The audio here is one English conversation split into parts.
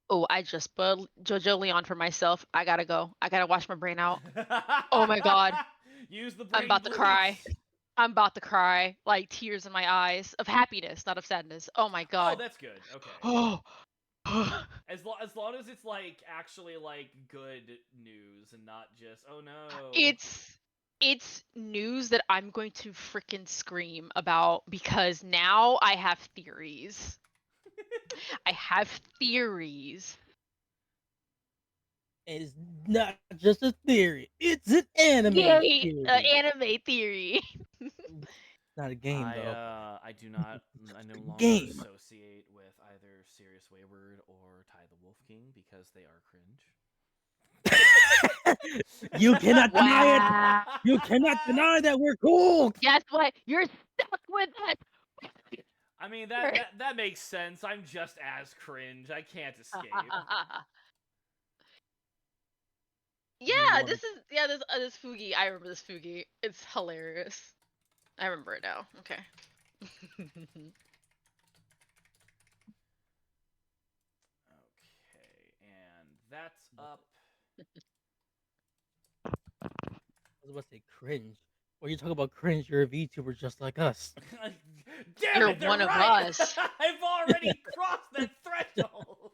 Oh, I just spoiled JoJo Leon for myself. I gotta go. I gotta wash my brain out. Oh my god. Use the I'm brain about to cry. bleach. I'm about to cry. Like tears in my eyes of happiness, not of sadness. Oh my Oh, god. that's good. Okay. Oh. As long as it's like actually like good news and not just oh no. It's news that I'm going to freaking scream about because now I have theories. I have theories. It's not just a theory. It's an anime Yay! theory. Anime theory. Not a game though. I do not I no longer Game. associate with either Sirius Wayward or Ty the Wolf King because they are cringe. You cannot deny it. Wow. You cannot deny that we're cool. Guess what? You're stuck with us. I mean that makes sense. I'm just as cringe. I can't escape. You Yeah, wanna this Fugi. I remember this Fugi. It's hilarious. I remember it now. Okay. Okay, and that's up. I was about to say cringe. When you talk about cringe, you're a VTuber just like us. Damn You're it, they're one of right! us. I've already crossed that threshold!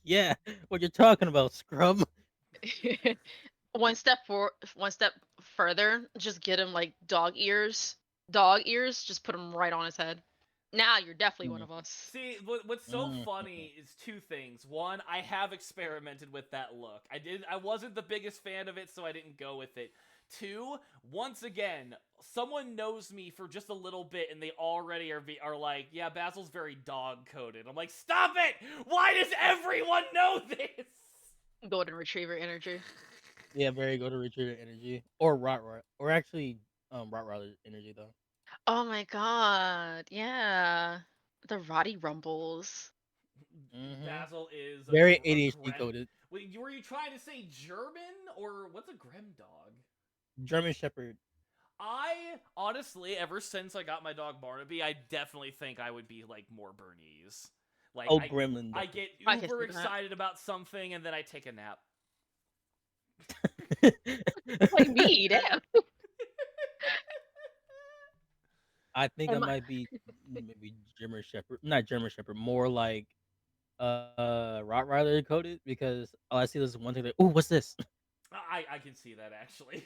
Yeah, what you're talking about, scrub. One step further. Just get him like dog ears. Dog ears. Just put him right on his head. Now you're definitely one Mm, of us. See, what's so mm. funny is two things. One, I have experimented with that look. I wasn't the biggest fan of it, so I didn't go with it. Two, once again, someone knows me for just a little bit, and they already are like, yeah, Basil's very dog-coded. I'm like, stop it! Why does everyone know this? Golden retriever energy. Yeah, very good to retriever energy. Or or actually Rottweiler energy though. Oh my god. Yeah. The Roddy Rumbles. Hmm. Basil is Very a ADHD Grem. coded. Wait, were you trying to say German or what's a Grem dog? German Shepherd. I honestly, ever since I got my dog Barnaby, I definitely think I would be like more Bernese. Like Oh, Gremlin I though. get I can uber see that. excited about something and then I take a nap. Like me, damn. I think I Am I- might be maybe German Shepherd, not German Shepherd, more like Rottweiler coded because all I see is one thing like, oh, what's this? I can see that actually.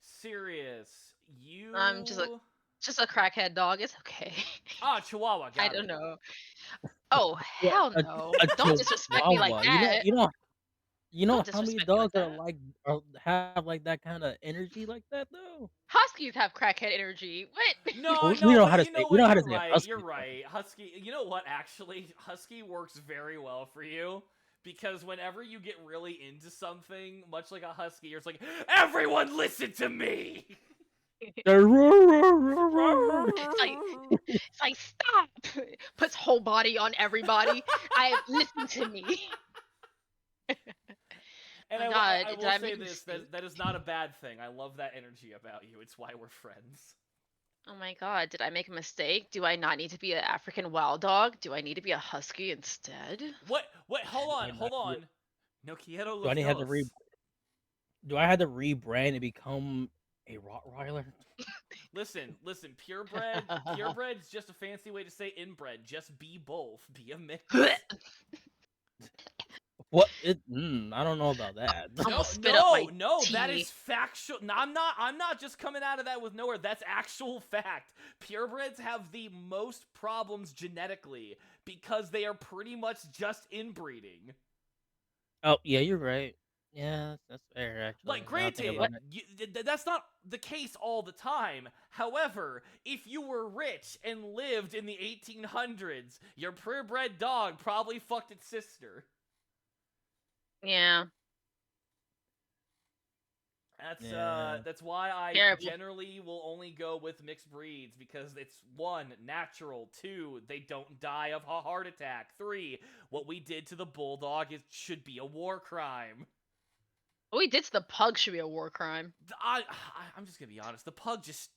Serious, I'm you just a crackhead dog. It's okay. Chihuahua, I got don't it. know. Oh What hell no! a Don't disrespect me like Chihuahua? that. You Don't know how many disrespect me like dogs are that. like have like that kind of energy like that though? Huskies have crackhead energy. What? No, We no, know but how to you say know what? You're right. You're husky though. right. Husky. You know what? Actually, Husky works very well for you because whenever you get really into something, much like a Husky, you're just like, everyone, listen to me. It's like stop. Puts whole body on everybody. I listen to me. Oh And my I god, did will I say make a this mistake? that is not a bad thing. I love that energy about you. It's why we're friends. Oh my god, did I make a mistake? Do I not need to be an African wild dog? Do I need to be a husky instead? What? What? Hold on. Might not Hold be- on. No quiero Do I los need to have to dos. do I have to rebrand and become a Rottweiler? Listen, listen. Purebred's just a fancy way to say inbred. Just be both. Be a mix. What? I don't know about that. Almost No, spit up no, my no, that is tea. factual. No, I'm not just coming out of that with nowhere. That's actual fact. Purebreds have the most problems genetically because they are pretty much just inbreeding. Oh yeah, you're right. Yeah, that's fair Like, actually. Now I think granted, about What? it. that's not the case all the time. However, if you were rich and lived in the 1800s, your purebred dog probably fucked its sister. Yeah. Yeah. That's why I Terrible. generally will only go with mixed breeds because it's one, natural, two, they don't die of a heart attack, three, what we did to the bulldog should be a war crime. What we did to the pug should be a war crime. I'm just gonna be honest, the pug just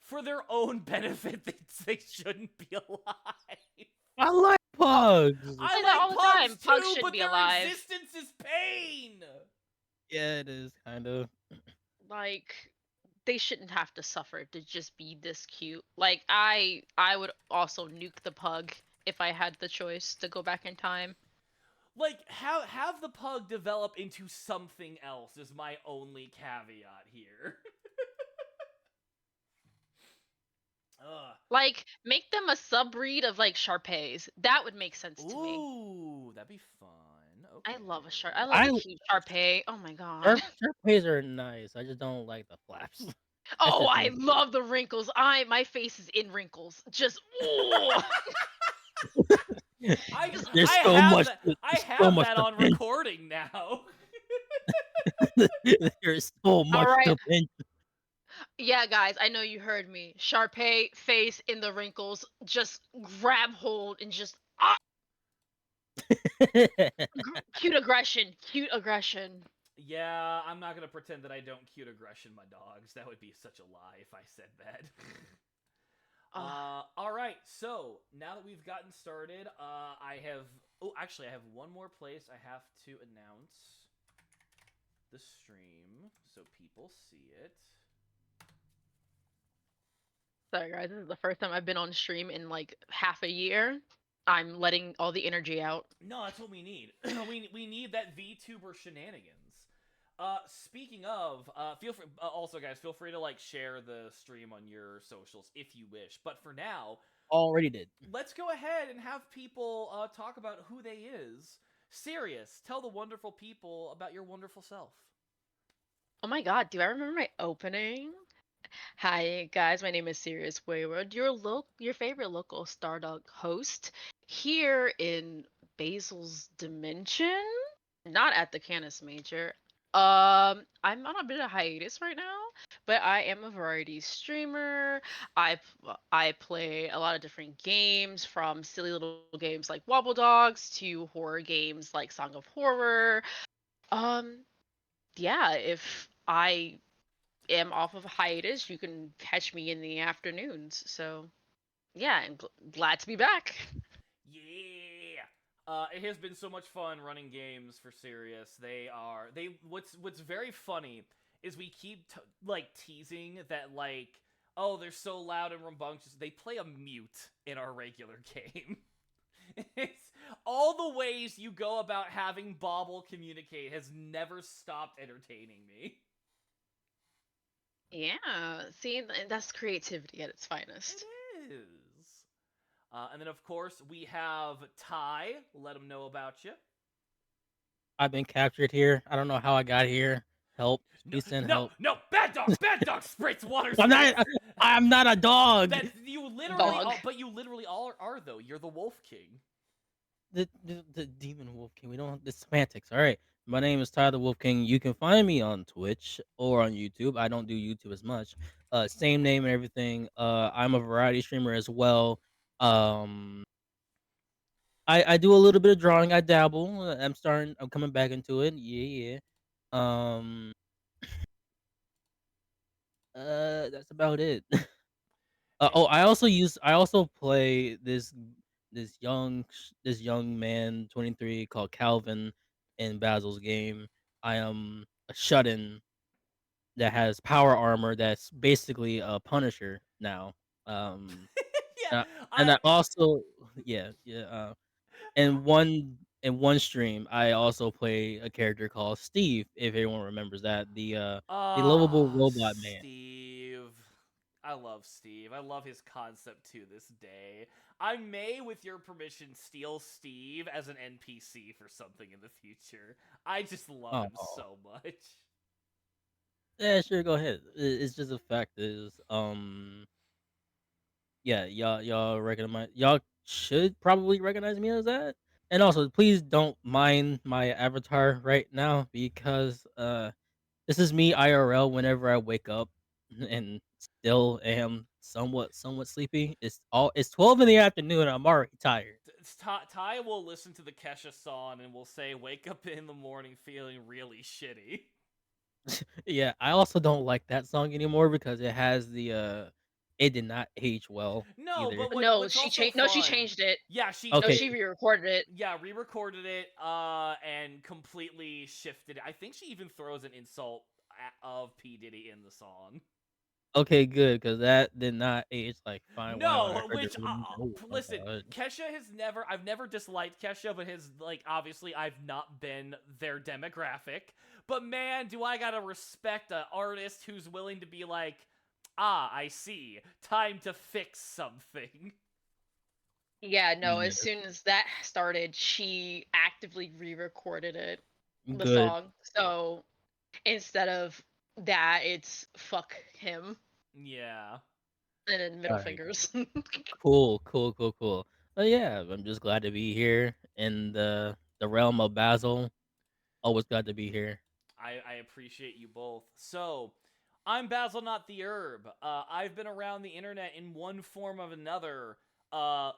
for their own benefit they shouldn't be alive. I like Pu- pugs. I say that like all the pugs time. Pugs too, shouldn't but be their alive. existence is pain. Yeah, it is kind of. Like they shouldn't have to suffer to just be this cute. Like I would also nuke the pug if I had the choice to go back in time. Like, have the pug develop into something else is my only caveat here. Ugh. Like make them a subbreed of like Sharpays. That would make sense to me. Ooh, that'd be fun. Okay. I love a sharp. I love a I cute Sharpay. Oh my god. Sharpays are nice. I just don't like the flaps. That's Oh, just I me. love the wrinkles. My face is in wrinkles. Just oh, I just There's I so have much. that. I There's so have much that to on pinch. recording now. There's so all much right. to pinch. Yeah, guys, I know you heard me. Sharpay face in the wrinkles. Just grab hold and just cute aggression. Cute aggression. Yeah, I'm not gonna pretend that I don't cute aggression my dogs. That would be such a lie if I said that. Oh, All right. So now that we've gotten started, I have. Oh, actually, I have one more place I have to announce the stream so people see it. sorry, guys. This is the first time I've been on stream in like half a year. I'm letting all the energy out. No, that's what we need. we need that VTuber shenanigans. Speaking of, feel free. Also, guys, feel free to like share the stream on your socials if you wish. But for now, Already did. let's go ahead and have people talk about who they is. Serious, tell the wonderful people about your wonderful self. Oh my god, do I remember my opening? Hi guys, my name is Sirius Wayward, your favorite local Stardog host here in Basil's Dimension, not at the Canis Major. I'm on a bit of hiatus right now, but I am a variety streamer. I play a lot of different games, from silly little games like Wobble Dogs to horror games like Song of Horror. Um, yeah, if I am off of hiatus, you can catch me in the afternoons. So yeah, I'm glad to be back. Yeah. It has been so much fun running games for Sirius. They what's very funny is we keep like teasing that like, oh, they're so loud and rambunctious. They play a mute in our regular game. It's all the ways you go about having Bobble communicate has never stopped entertaining me. Yeah, see, that's creativity at its finest. It is. And then, of course, we have Ty. Let him know about you. I've been captured here. I don't know how I got here. Help. No, Please send no, help. no! Bad dog, spritz, water I'm spritz. not. I'm not a dog. That you literally, Dog. but you literally all are though. You're the Wolf King. The demon wolf king. We don't. The semantics. All right. My name is Tyler Wolf King. You can find me on Twitch or on YouTube. I don't do YouTube as much. Same name and everything. I'm a variety streamer as well. Um, I do a little bit of drawing. I dabble. I'm starting. I'm coming back into it. Yeah, yeah. Um, that's about it. Hey, Oh, I also play this young man 23 called Calvin in Basil's game. I am a shut-in that has power armor that's basically a Punisher now. Um, yeah, uh, and I. I also yeah. In one stream, I also play a character called Steve. If everyone remembers that, the lovable robot man. Steve. I love Steve. I love his concept to this day. I may, with your permission, steal Steve as an NPC for something in the future. I just love him Oh, so much. yeah, sure, go ahead. It's just a fact is, yeah, y'all recognize y'all should probably recognize me as that. And also, please don't mind my avatar right now because this is me IRL whenever I wake up and still am somewhat sleepy. It's 12 in the afternoon. I'm already tired. Ty will listen to the Kesha song and will say, "Wake up in the morning feeling really shitty." Yeah, I also don't like that song anymore because it did not age well No, either. but No, what's also she fun? changed it. Yeah, she No, Okay, she re-recorded it. yeah, re-recorded it and completely shifted it. I think she even throws an insult of P Diddy in the song. okay, good, because that did not age like fine when I No, heard it which released. Oh my listen, god. Kesha has never. I've never disliked Kesha, but his like obviously I've not been their demographic. But man, do I gotta respect an artist who's willing to be like, ah, I see, time to fix something. Yeah, no, as Yes, soon as that started, she actively re-recorded it, the good. song. So instead of that, it's fuck him Yeah. and then All middle right, fingers. cool, cool, cool, cool. But yeah, I'm just glad to be here in the realm of Basil. Always glad to be here. I appreciate you both. So, I'm Basil, not the herb. I've been around the internet in one form of another. Uh,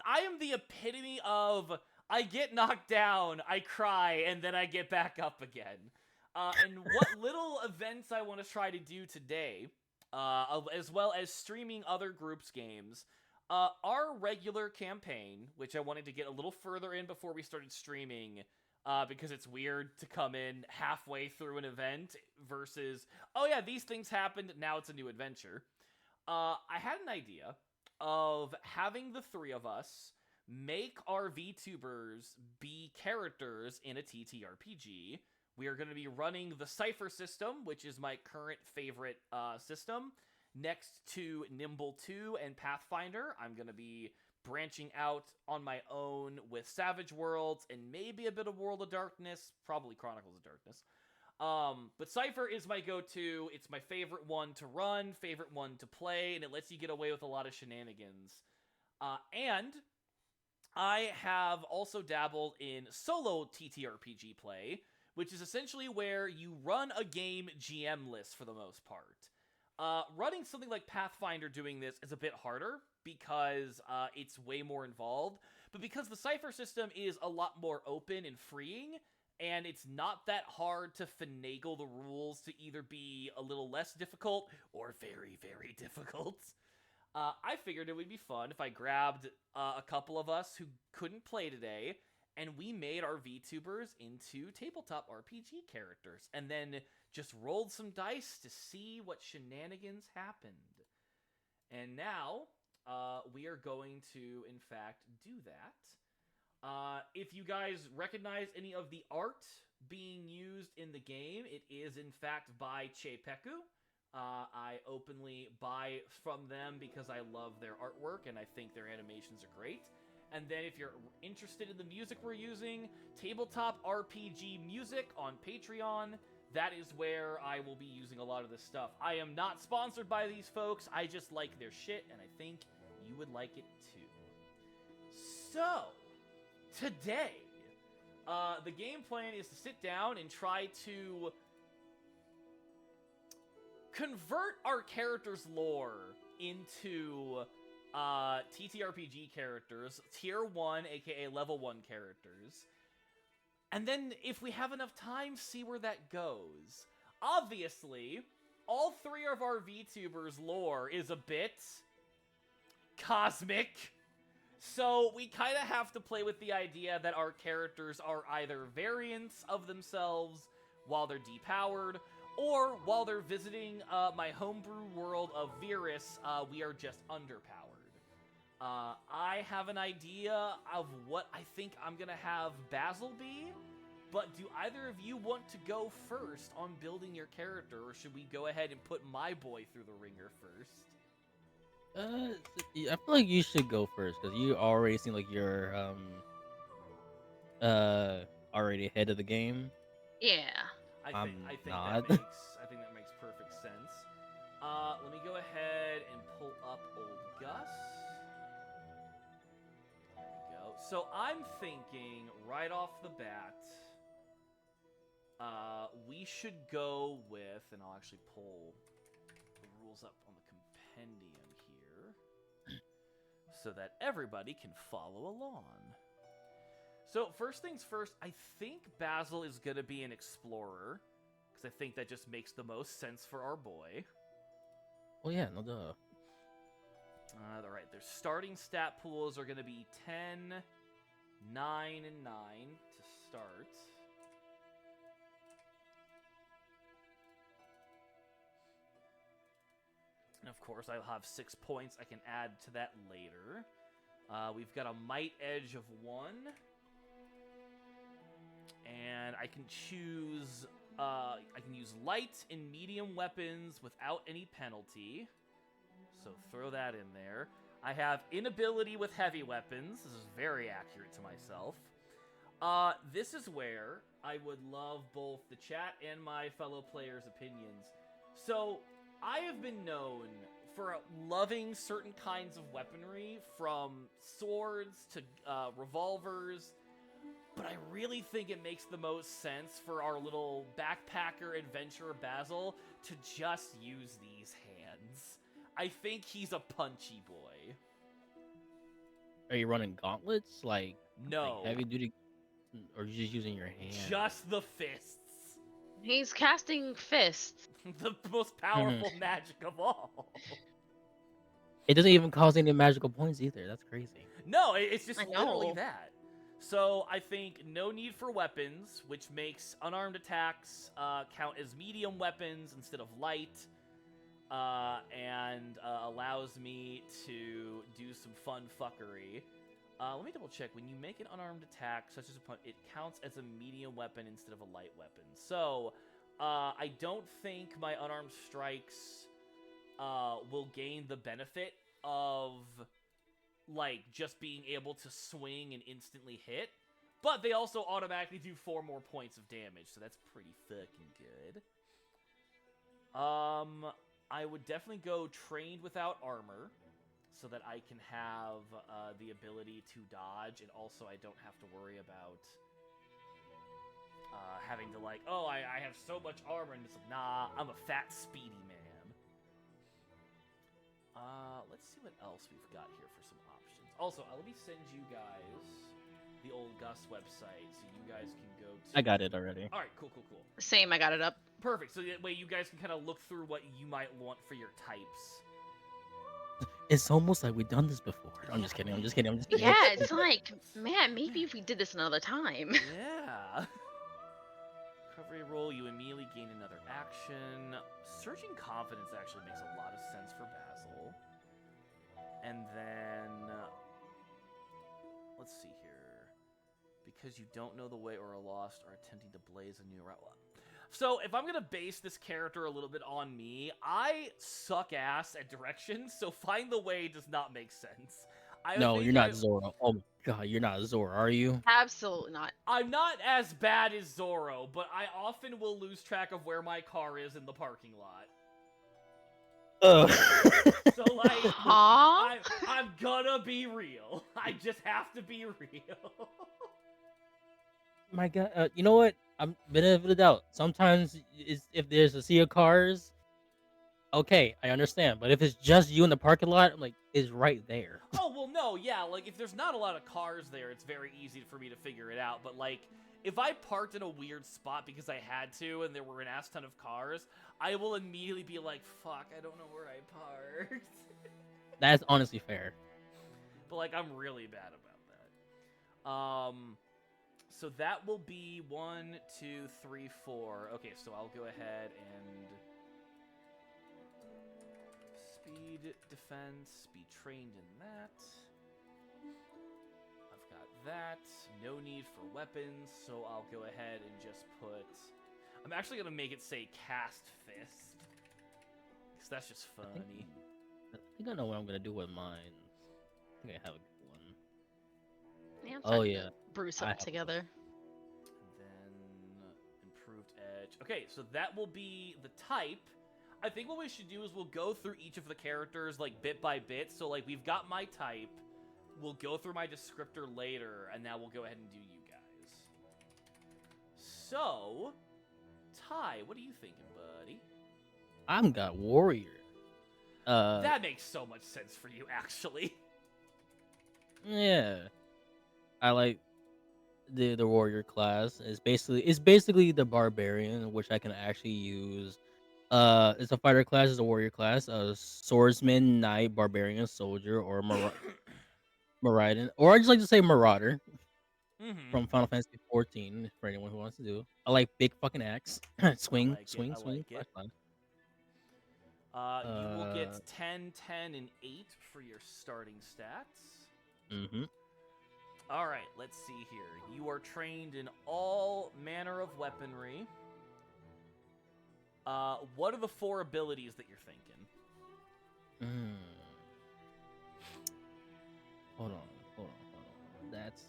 I am the epitome of I get knocked down, I cry, and then I get back up again. And what little events I want to try to do today, as well as streaming other groups' games. Our regular campaign, which I wanted to get a little further in before we started streaming, because it's weird to come in halfway through an event versus, oh yeah, these things happened, now it's a new adventure. I had an idea of having the three of us make our VTubers be characters in a TTRPG. We are going to be running the Cypher system, which is my current favorite system. Next to Nimble 2 and Pathfinder, I'm going to be branching out on my own with Savage Worlds and maybe a bit of World of Darkness, probably Chronicles of Darkness. But Cypher is my go-to. It's my favorite one to run, favorite one to play, and it lets you get away with a lot of shenanigans. And I have also dabbled in solo TTRPG play, which is essentially where you run a game GMLESS for the most part. Running something like Pathfinder doing this is a bit harder because it's way more involved, but because the Cypher system is a lot more open and freeing, and it's not that hard to finagle the rules to either be a little less difficult or very, very difficult. I figured it would be fun if I grabbed a couple of us who couldn't play today, and we made our VTubers into tabletop RPG characters, and then just rolled some dice to see what shenanigans happened. And now, we are going to, in fact, do that. If you guys recognize any of the art being used in the game, it is, in fact, by Cheipeku. I openly buy from them because I love their artwork and I think their animations are great. And then if you're interested in the music we're using, Tabletop RPG Music on Patreon, that is where I will be using a lot of this stuff. I am not sponsored by these folks, I just like their shit and I think you would like it too. So, today, the game plan is to sit down and try to convert our character's lore into TTRPG characters, tier 1, aka level 1 characters. And then, if we have enough time, see where that goes. Obviously, all three of our VTubers' lore is a bit cosmic. So, we kind of have to play with the idea that our characters are either variants of themselves while they're depowered, or while they're visiting my homebrew world of Virus, we are just underpowered. I have an idea of what I think I'm going to have Basil be, but do either of you want to go first on building your character, or should we go ahead and put my boy through the ringer first? I feel like you should go first because you already seem like you're already ahead of the game. Yeah. I'm I think that not. makes perfect sense. Let me go ahead and pull up old Gus. There we go. So I'm thinking right off the bat, we should go with, and I'll actually pull the rules up on the compendium here so that everybody can follow along. So first things first, I think Basil is going to be an explorer, because I think that just makes the most sense for our boy. Well, yeah, no duh. All right, their starting stat pools are going to be 10, 9, and 9 to start. And of course, I'll have 6 points I can add to that later. We've got a might edge of 1. And I can choose... I can use light and medium weapons without any penalty. So throw that in there. I have inability with heavy weapons. This is very accurate to myself. This is where I would love both the chat and my fellow players' opinions. So, I have been known for loving certain kinds of weaponry, from swords to revolvers, but I really think it makes the most sense for our little backpacker adventurer Basil to just use these hands. I think he's a punchy boy. Are you running gauntlets? Like No. heavy duty, or you just using your hand? Just the fists. He's casting fists. The most powerful magic of all. It doesn't even cost any magical points either. That's crazy. No, it's just I literally know. that. So I think no need for weapons, which makes unarmed attacks count as medium weapons instead of light, and allows me to do some fun fuckery. Let me double check. When you make an unarmed attack, such as a punch, it counts as a medium weapon instead of a light weapon. So I don't think my unarmed strikes will gain the benefit of like just being able to swing and instantly hit, but they also automatically do 4 more points of damage, so that's pretty fucking good. I would definitely go trained without armor, so that I can have the ability to dodge, and also I don't have to worry about having to like, oh, I have so much armor, and it's like, nah, I'm a fat, speedy man. Let's see what else we've got here for some options. Also, let me send you guys the old Gus website so you guys can go to... I got it already. Alright, cool. Same, I got it up. Perfect, so that way you guys can kind of look through what you might want for your types. It's almost like we've done this before. I'm just kidding. Yeah, it's like, man, maybe if we did this another time. Yeah. Recovery roll, you immediately gain another action. Surging confidence actually makes a lot of sense for Basil. And then... let's see here. Because you don't know the way or are lost, or attempting to blaze a new route. So, if I'm going to base this character a little bit on me, I suck ass at directions, so find the way does not make sense. No, you're not Zoro. Oh my god, you're not Zoro, are you? Absolutely not. I'm not as bad as Zoro, but I often will lose track of where my car is in the parking lot. So, like, Huh? I'm gonna be real. I just have to be real. My god, you know what? I'm benefit of the doubt. Sometimes if there's a sea of cars, okay, I understand. But if it's just you in the parking lot, I'm like, it's right there. Oh, well, no, yeah, like, if there's not a lot of cars there, it's very easy for me to figure it out. But, like, if I parked in a weird spot because I had to and there were an ass ton of cars, I will immediately be like, fuck, I don't know where I parked. That's honestly fair. But, like, I'm really bad about that. So that will be 1, 2, 3, 4. Okay, so I'll go ahead and... speed, defense, be trained in that. I've got that. No need for weapons, so I'll go ahead and just put... I'm actually going to make it say cast fist. Because that's just funny. I think I know what I'm going to do with mine. I think I have a good one. Yeah, I'm Oh, starting yeah. to brew I something have together. And then improved edge. Okay, so that will be the type. I think what we should do is we'll go through each of the characters like bit by bit. So like we've got my type. We'll go through my descriptor later, and now we'll go ahead and do you guys. So, Ty, what are you thinking, buddy? I'm got warrior. That makes so much sense for you, actually. Yeah. I like the warrior class. It's basically the barbarian, which I can actually use It's a fighter class. It's a warrior class. A swordsman, knight, barbarian, soldier, or Maraudin, or I just like to say marauder Mm-hmm. from Final Fantasy 14 for anyone who wants to do. I like big fucking axe. I swing, like it. swing, I swing. like Flash, it. flash. You will Uh, get 10, 10, and 8 for your starting stats. mm-hmm. All right, let's see here. You are trained in all manner of weaponry. What are the 4 abilities that you're thinking? Mm. Hold on, hold on, hold on. That's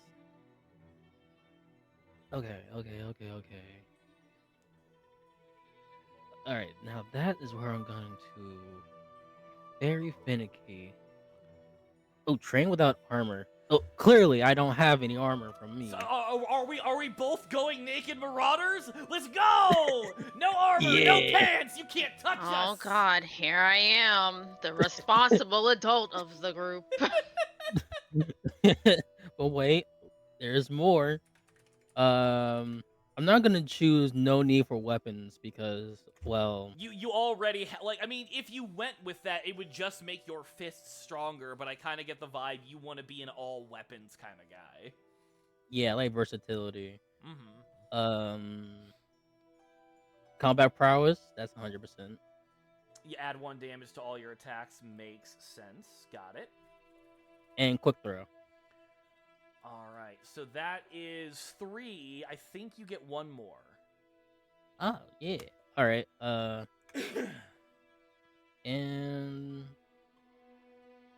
okay, okay, okay, okay. All right, now that is where I'm going to very finicky. Oh, train without armor. Oh, clearly I don't have any armor from So, me. are we both going naked marauders? Let's go! No armor, no Yeah. pants. You can't touch Oh us. god, here I am, the responsible adult of the group. But wait, there's more. Um, I'm not gonna choose no need for weapons because, well, You already like. I mean, if you went with that, it would just make your fists stronger. But I kind of get the vibe you want to be an all weapons kind of guy. yeah, I like versatility. Mm-hmm. Um, combat prowess, that's 100%. You add 1 damage to all your attacks. Makes sense. Got it. And quick throw. All right. So that is 3. I think you get 1 more. Oh yeah. All right. And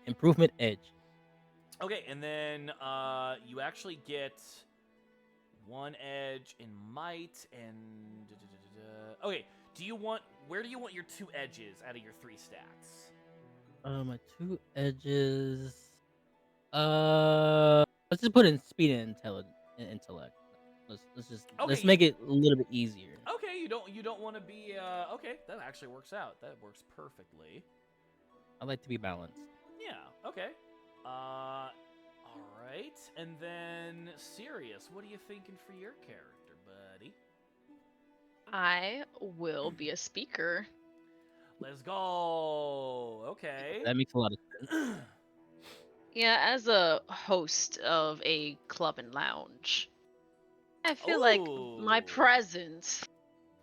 improvement edge. Okay, and then you actually get 1 edge in might and okay. Do you want where do you want your 2 edges out of your 3 stats? My two edges. Let's just put in speed and intellect. Let's Okay, make it a little bit easier. okay. You don't want to be okay. That actually works out. That works perfectly. I like to be balanced. Yeah. Okay. All right. And then Sirius, what are you thinking for your character, buddy? I will be a speaker. Let's go. Okay. That makes a lot of sense. Yeah, as a host of a club and lounge, I feel like my Oh. presence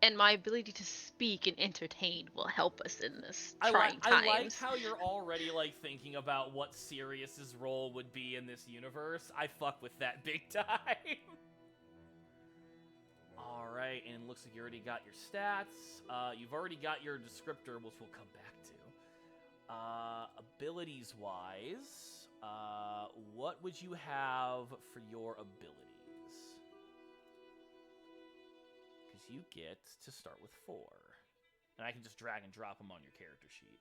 and my ability to speak and entertain will help us in this trying I liked times. how you're already like thinking about what Sirius's role would be in this universe. I fuck with that big time. All right, and it looks like you already got your stats. You've already got your descriptor, which we'll come back to. Abilities wise, what would you have for your abilities? Because you get to start with 4. And I can just drag and drop them on your character sheet.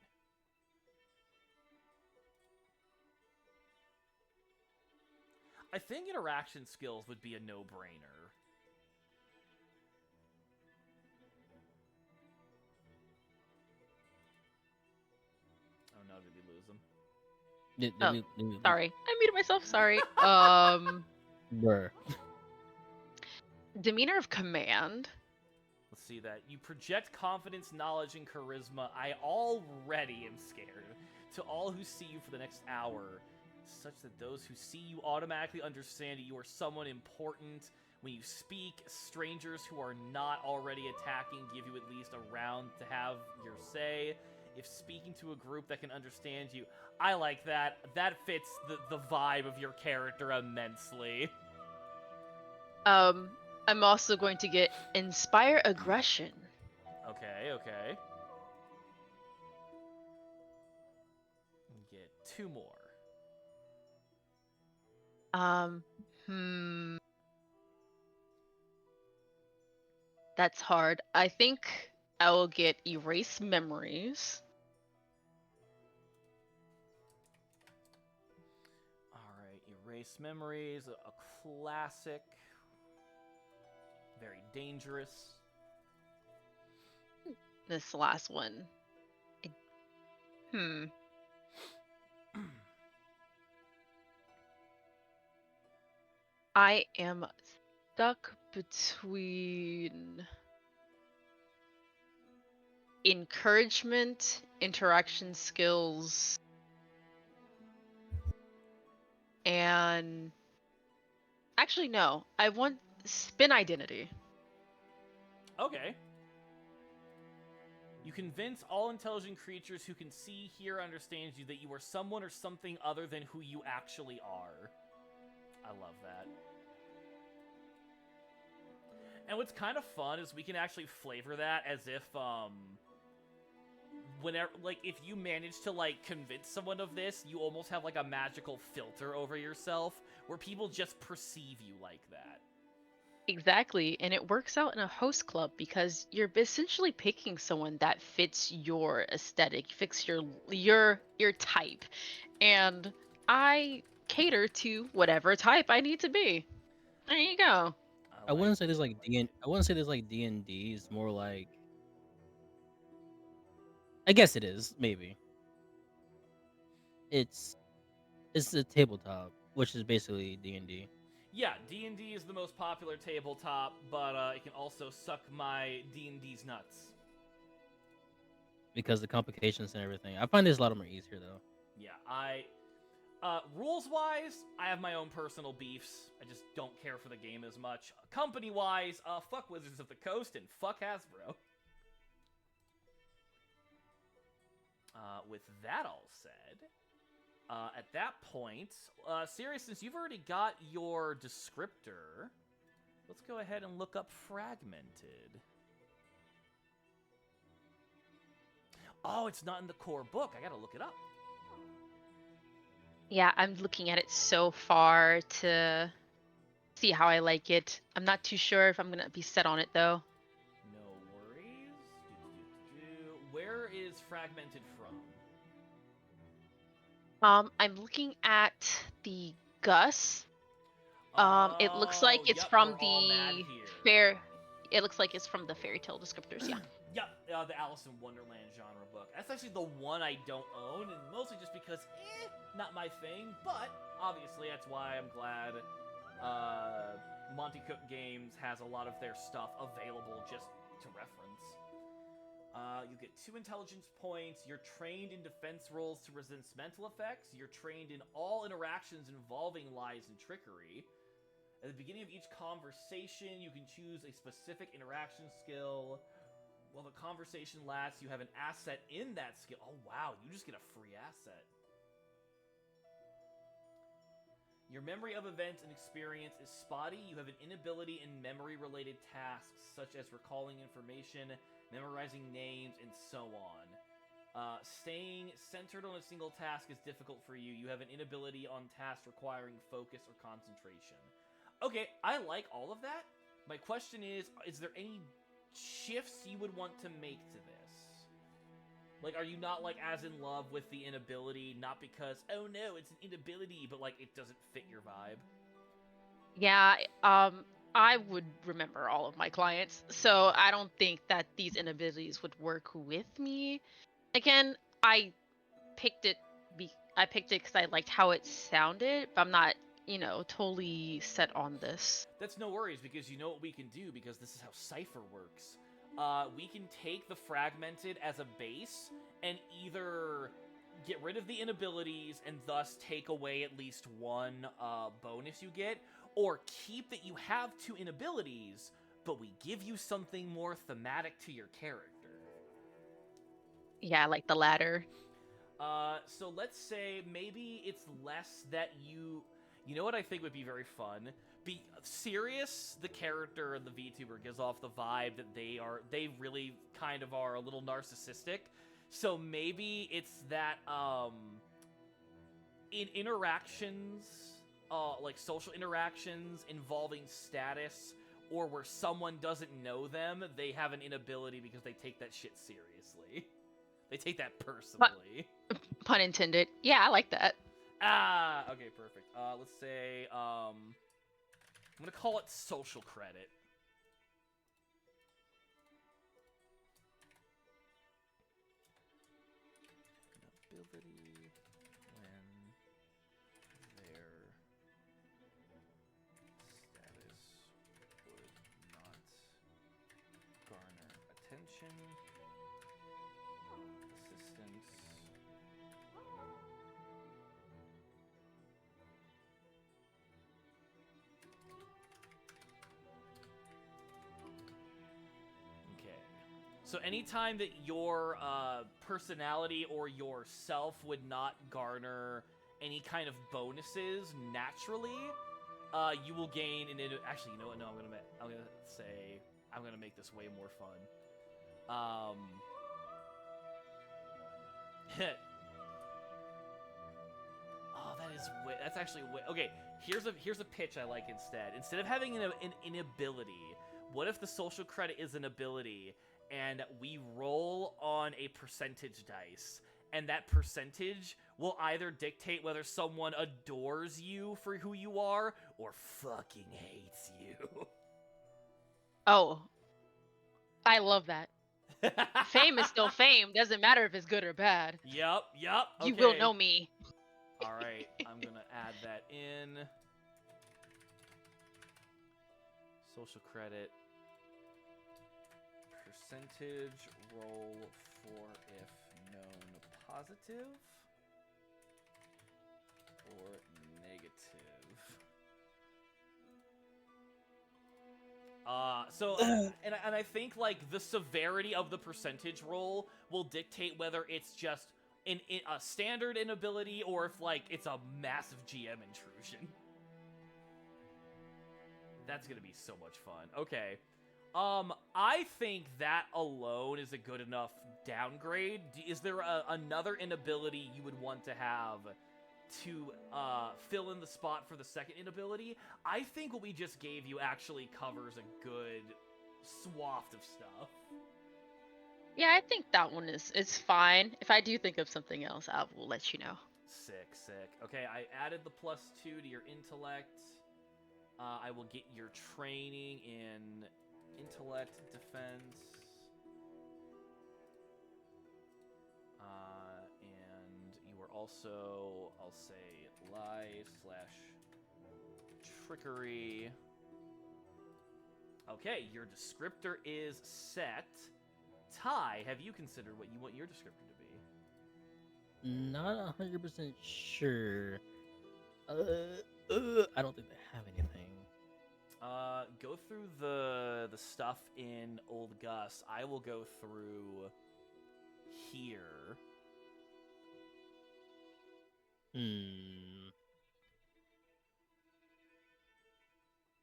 I think interaction skills would be a no-brainer. Oh no, did we lose them? Oh, Did we lose- sorry. I muted myself, sorry. Bruh. Demeanor of command. Let's see that. You project confidence, knowledge, and charisma. I already am scared. To all who see you for the next hour, such that those who see you automatically understand that you are someone important. When you speak, strangers who are not already attacking give you at least a round to have your say. If speaking to a group that can understand you, I like that. That fits the vibe of your character immensely. I'm also going to get inspire aggression. Okay, okay. Get 2 more. Um, hmm. That's hard. I think I will get erase memories. Alright, erase memories, a classic. Very dangerous. This last one. I- Hmm. I am stuck between encouragement, interaction skills, and actually no, I want spin identity. Okay. You convince all intelligent creatures who can see, hear, understand you that you are someone or something other than who you actually are. I love that. And what's kind of fun is we can actually flavor that as if, whenever, like, if you manage to, like, convince someone of this, you almost have, like, a magical filter over yourself where people just perceive you like that. Exactly, and it works out in a host club because you're essentially picking someone that fits your aesthetic, fits your type, and I cater to whatever type I need to be. There you go. I I like wouldn't say there's like D. I wouldn't say there's like D&D. It's more like I guess it is maybe. It's it's a tabletop, which is basically D&D Yeah, D&D is the most popular tabletop, but it can also suck my D&D's nuts. because the complications and everything. I find this a lot more easier though. Yeah, rules-wise, I have my own personal beefs. I just don't care for the game as much. Company-wise, fuck Wizards of the Coast and fuck Hasbro. With that all said, at that point, Sirius, since you've already got your descriptor, let's go ahead and look up Fragmented. Oh, it's not in the core book. I gotta look it up. Yeah, I'm looking at it so far to see how I like it. I'm not too sure if I'm gonna be set on it though. No worries. Where is Fragmented from? I'm looking at the Gus. It looks like Oh, it's yep, from we're all mad the here. fair. It looks like it's from the fairy tale descriptors. Yeah. Yep, the Alice in Wonderland genre book. That's actually the one I don't own, and mostly just because, not my thing. But obviously, that's why I'm glad Monty Cook Games has a lot of their stuff available just to reference. You get 2 intelligence points. You're trained in defense rolls to resist mental effects. You're trained in all interactions involving lies and trickery. At the beginning of each conversation, you can choose a specific interaction skill. While the conversation lasts, you have an asset in that skill. Oh, wow, you just get a free asset. Your memory of events and experience is spotty. You have an inability in memory-related tasks, such as recalling information, memorizing names, and so on. Staying centered on a single task is difficult for you. You have an inability on tasks requiring focus or concentration. Okay, I like all of that. My question is there any shifts you would want to make to this? Like, are you not, like, as in love with the inability, not because, oh no, it's an inability, but, like, it doesn't fit your vibe? Yeah. I would remember all of my clients, so I don't think that these inabilities would work with me. Again, picked it. I picked it because I liked how it sounded, but I'm not, totally set on this. That's no worries, because you know what we can do, because this is how Cypher works. We can take the Fragmented as a base, and either get rid of the inabilities, and thus take away at least one bonus you get, or keep that you have 2 inabilities, but we give you something more thematic to your character. Yeah, I like the latter. So let's say maybe it's less that you... You know what I think would be very fun? Sirius, the character in the VTuber, gives off the vibe that they really kind of are a little narcissistic. So maybe it's that, in interactions, like social interactions involving status, or where someone doesn't know them, they have an inability because they take that shit seriously. They take that personally. Pun intended. Yeah, I like that. Ah, okay, perfect. Let's say, I'm gonna call it social credit. An ability when their status would not garner attention. So anytime that your personality or yourself would not garner any kind of bonuses naturally, you will gain an. Actually, you know what? No, I'm gonna make this way more fun. Oh, that's actually okay. Here's a pitch I like instead. Instead of having an inability, what if the social credit is an ability, and we roll on a percentage dice, and that percentage will either dictate whether someone adores you for who you are or fucking hates you. Oh, I love that. Fame is still fame. Doesn't matter if it's good or bad. Yep. Okay. You will know me. All right, I'm gonna add that in. Social credit. Percentage roll for if known positive or negative. And I think like the severity of the percentage roll will dictate whether it's just a standard inability or if like it's a massive GM intrusion. That's gonna be so much fun. Okay. I think that alone is a good enough downgrade. Is there another inability you would want to have to fill in the spot for the second inability? I think what we just gave you actually covers a good swath of stuff. Yeah, I think that one is fine. If I do think of something else, I will let you know. Sick. Okay, I added the +2 to your intellect. I will get your training in intellect defense. And you are also, I'll say, lie/trickery. Okay, your descriptor is set. Ty, have you considered what you want your descriptor to be? Not 100% sure. I don't think they have anything. Go through the stuff in Old Gus. I will go through here.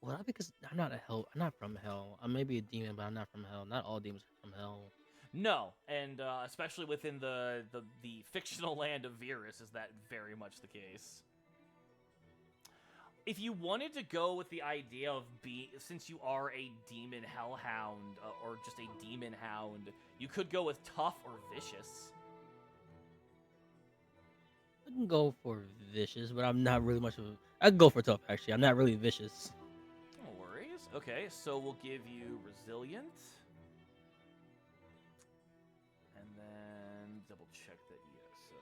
Well, because I'm not I'm not from hell. I may be a demon, but I'm not from hell. Not all demons are from hell. No, and especially within the fictional land of Virus, is that very much the case. If you wanted to go with the idea of since you are a demon hellhound or just a demon hound, you could go with tough or vicious. I can go for vicious, but I'm not really much of a... I can go for tough, actually. I'm not really vicious. No worries. Okay, so we'll give you resilient. And then double check that, yeah, so...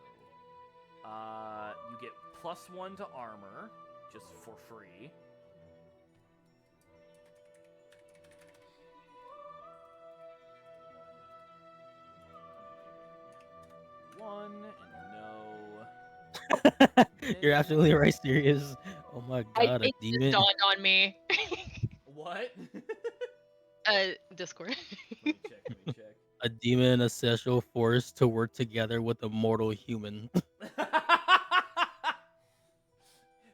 you get +1 to armor, just for free. One, and no. You're absolutely right, serious. Oh my god, a It just demon. dawned on me. What? Discord. Let me check. A demon and a celestial force to work together with a mortal human.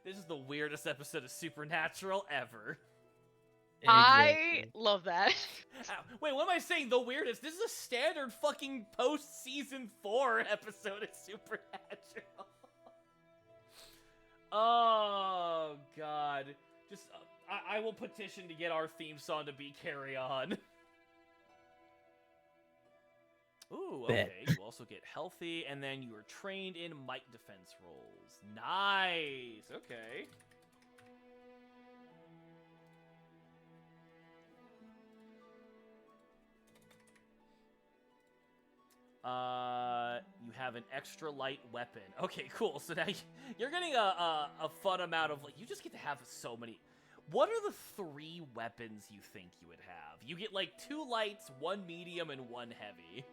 This is the weirdest episode of Supernatural ever. I love that. Wait, what am I saying? The weirdest? This is a standard fucking post-season 4 episode of Supernatural. Oh, God. Just, I will petition to get our theme song to be Carry On. Ooh, okay. You also get healthy, and then you are trained in might defense rolls. Nice. Okay. You have an extra light weapon. Okay, cool. So now you're getting a fun amount of, like, you just get to have so many. What are the 3 weapons you think you would have? You get, like, 2 lights, 1 medium, and 1 heavy.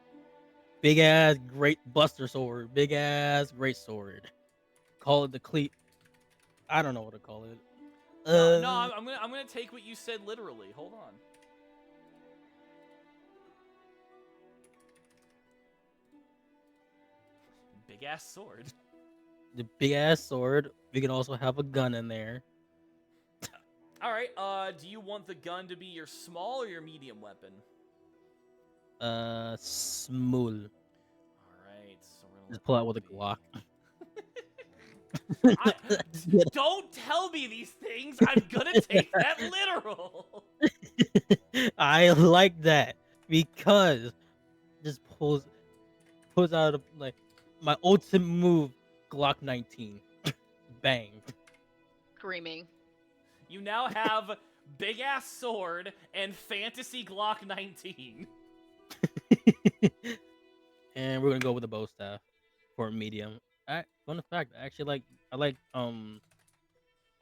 Big ass great buster sword. Big ass great sword. Call it the cleat. I don't know what to call it. No, I'm gonna take what you said literally. Hold on. big ass sword. The big ass sword. We can also have a gun in there. All right. Do you want the gun to be your small or your medium weapon? Small. All right. So we're gonna Just let pull that out with a be. Glock. I don't tell me these things. I'm gonna take that literal. I like that because just pulls out of like my ultimate move, Glock 19. Bang. Screaming. You now have big ass sword and fantasy Glock 19. And we're gonna go with the bow staff for medium. Fun fact, I like I'm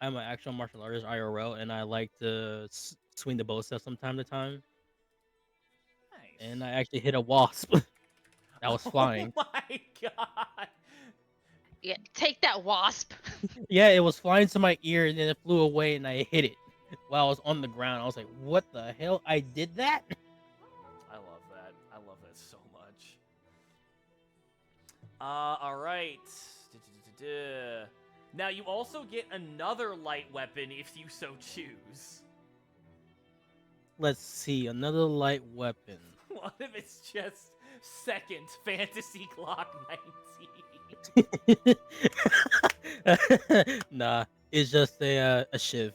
an actual martial artist IRL, and I like to swing the bow staff from time to time. And Nice. I actually hit a wasp that was Oh flying. my god. Yeah, take that, wasp. Yeah, it was flying to my ear, and then it flew away, and I hit it while I was on the ground. I was like, "What the hell? I did that?" I love that. I love that so much. All right. Now you also get another light weapon if you so choose. Let's see, another light weapon. What if it's just second fantasy Glock 19? Nah, it's just a shiv.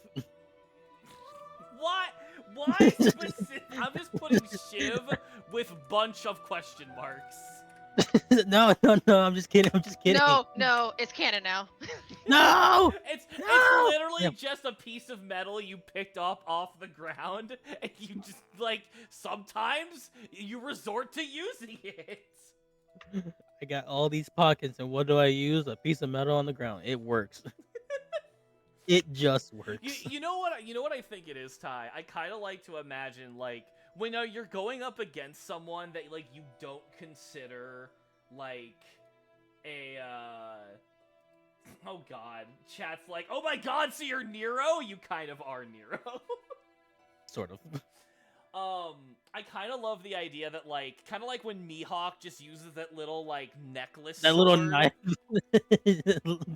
What? Why specific? I'm just putting Shiv with bunch of question marks. No, I'm just kidding. I'm just kidding. No, it's canon now. No, It's no. literally Yeah, just a piece of metal you picked up off the ground, and you just like sometimes you resort to using it. I got all these pockets, and what do I use? A piece of metal on the ground. It works. It just works. You know what? You know what I think it is, Ty. I kind of like to imagine like when you're going up against someone that like you don't consider like a oh god, chat's like, oh my god, so you're Nero? You kind of are Nero. Sort of. I kind of love the idea that like, kind of like when Mihawk just uses that little like necklace That sword. little knife.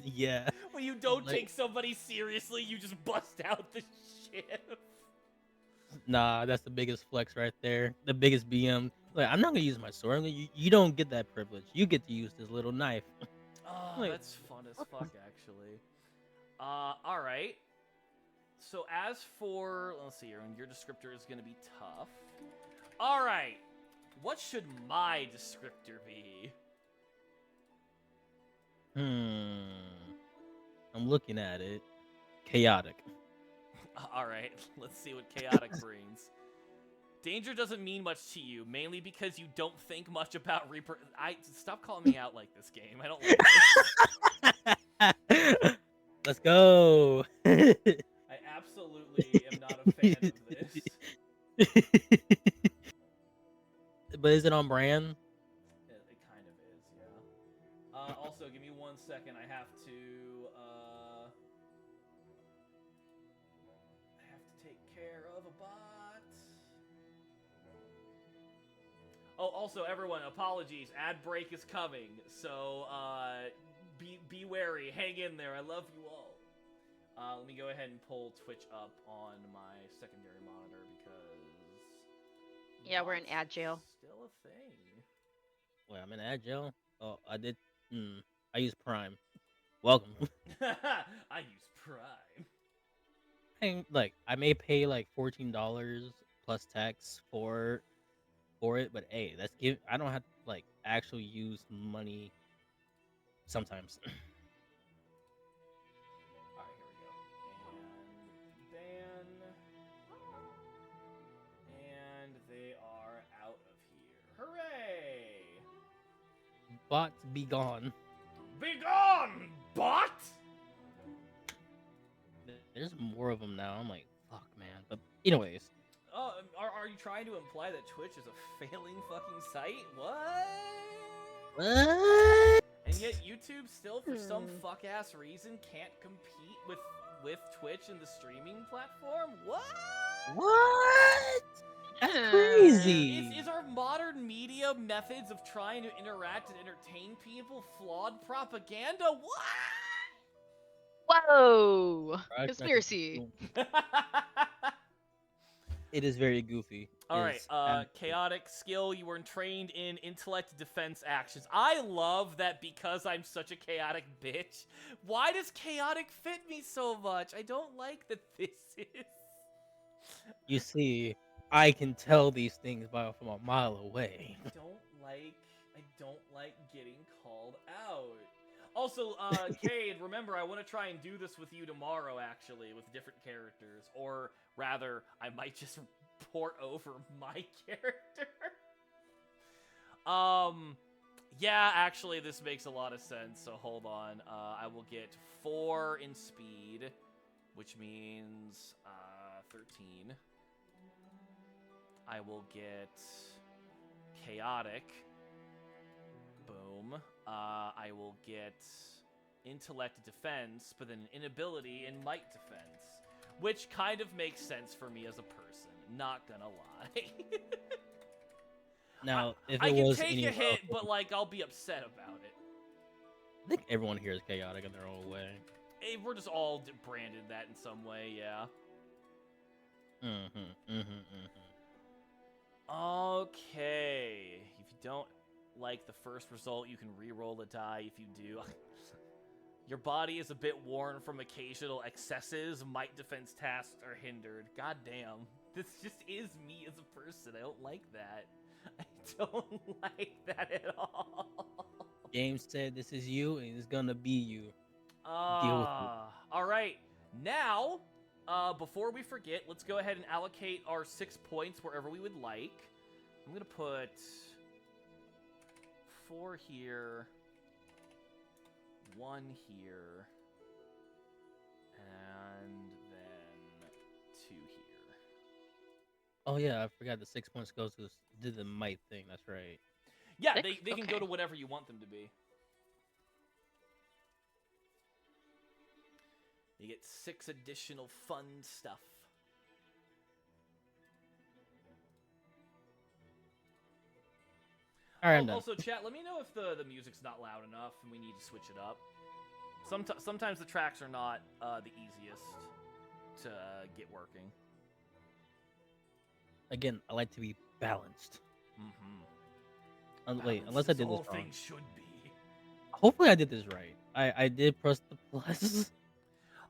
Yeah. When you don't Like- take somebody seriously, you just bust out the shit. Nah, that's the biggest flex right there. The biggest BM. Like, I'm not gonna use my sword. You don't get that privilege. You get to use this little knife. Oh, Like, that's fun as fuck, actually. All right. So as for, let's see here, and your descriptor is gonna be tough. All right. What should my descriptor be? I'm looking at it. Chaotic. All right. Let's see what chaotic brings. Danger doesn't mean much to you, mainly because you don't think much about stop calling me out like this game. I don't like this. Let's go. I absolutely am not a fan of this. But is it on brand? It kind of is, yeah. Also, give me 1 second. I have to take care of a bot. Oh, also, everyone, apologies. Ad break is coming, so be wary. Hang in there. I love you all. Let me go ahead and pull Twitch up on my secondary monitor because Yeah, we're in bots ad jail. Still a thing. Wait, I'm in Agile. Oh, I did. I use Prime. Welcome. I use Prime. Like, I may pay like $14 plus tax for it, but hey, I don't have to like actually use money sometimes. Alright, here we go. And ban. And they are out of here. Hooray! Bots be gone. Be gone, bot! There's more of them now. I'm like, fuck, man. But anyways, Oh, are you trying to imply that Twitch is a failing fucking site? What? what? And yet YouTube still, for some fuck ass reason, can't compete with Twitch and the streaming platform? What? What? That's Is, crazy. is our modern media methods of trying to interact and entertain people flawed propaganda? Whoa! Right, Conspiracy. What? it is very goofy. All right, Is absolutely. chaotic skill. You were trained in intellect defense actions. I love that because I'm such a chaotic bitch. Why does chaotic fit me so much? I don't like that this is. You see, I can tell these things from a mile away. I don't like getting called out. Also, Cade, remember I want to try and do this with you tomorrow actually with different characters, or rather, I might just port over my character. Um yeah, actually this makes a lot of sense. So hold on. I will get 4 in speed, which means 13. I will get chaotic. Boom. I will get intellect defense, but then an inability in might defense, which kind of makes sense for me as a person. Not gonna lie. Now, if I it can was take a anyone else, hit, but like I'll be upset about it. I think everyone here is chaotic in their own way. We're just all branded that in some way, yeah. Okay. If you don't like the first result, you can re-roll the die. If you do, your body is a bit worn from occasional excesses. Might defense tasks are hindered. God damn. This just is me as a person. I don't like that. I don't like that at all. James said, "This is you, and it's gonna be you. Deal with it." All right. Now, before we forget, let's go ahead and allocate our 6 points wherever we would like. I'm gonna put 4 here, 1 here, and then 2 here. Oh yeah, I forgot the 6 points goes to did the might thing. That's right. Yeah, 6? they can go Okay. to whatever you want them to be. You get 6 additional fun stuff. All right, I'm done. Also, chat, let me know if the music's not loud enough and we need to switch it up. Sometimes the tracks are not the easiest to get working. Again, I like to be balanced. Mm-hmm. Wait, unless I did this all wrong. things should be. Hopefully, I did this right. I did press the plus.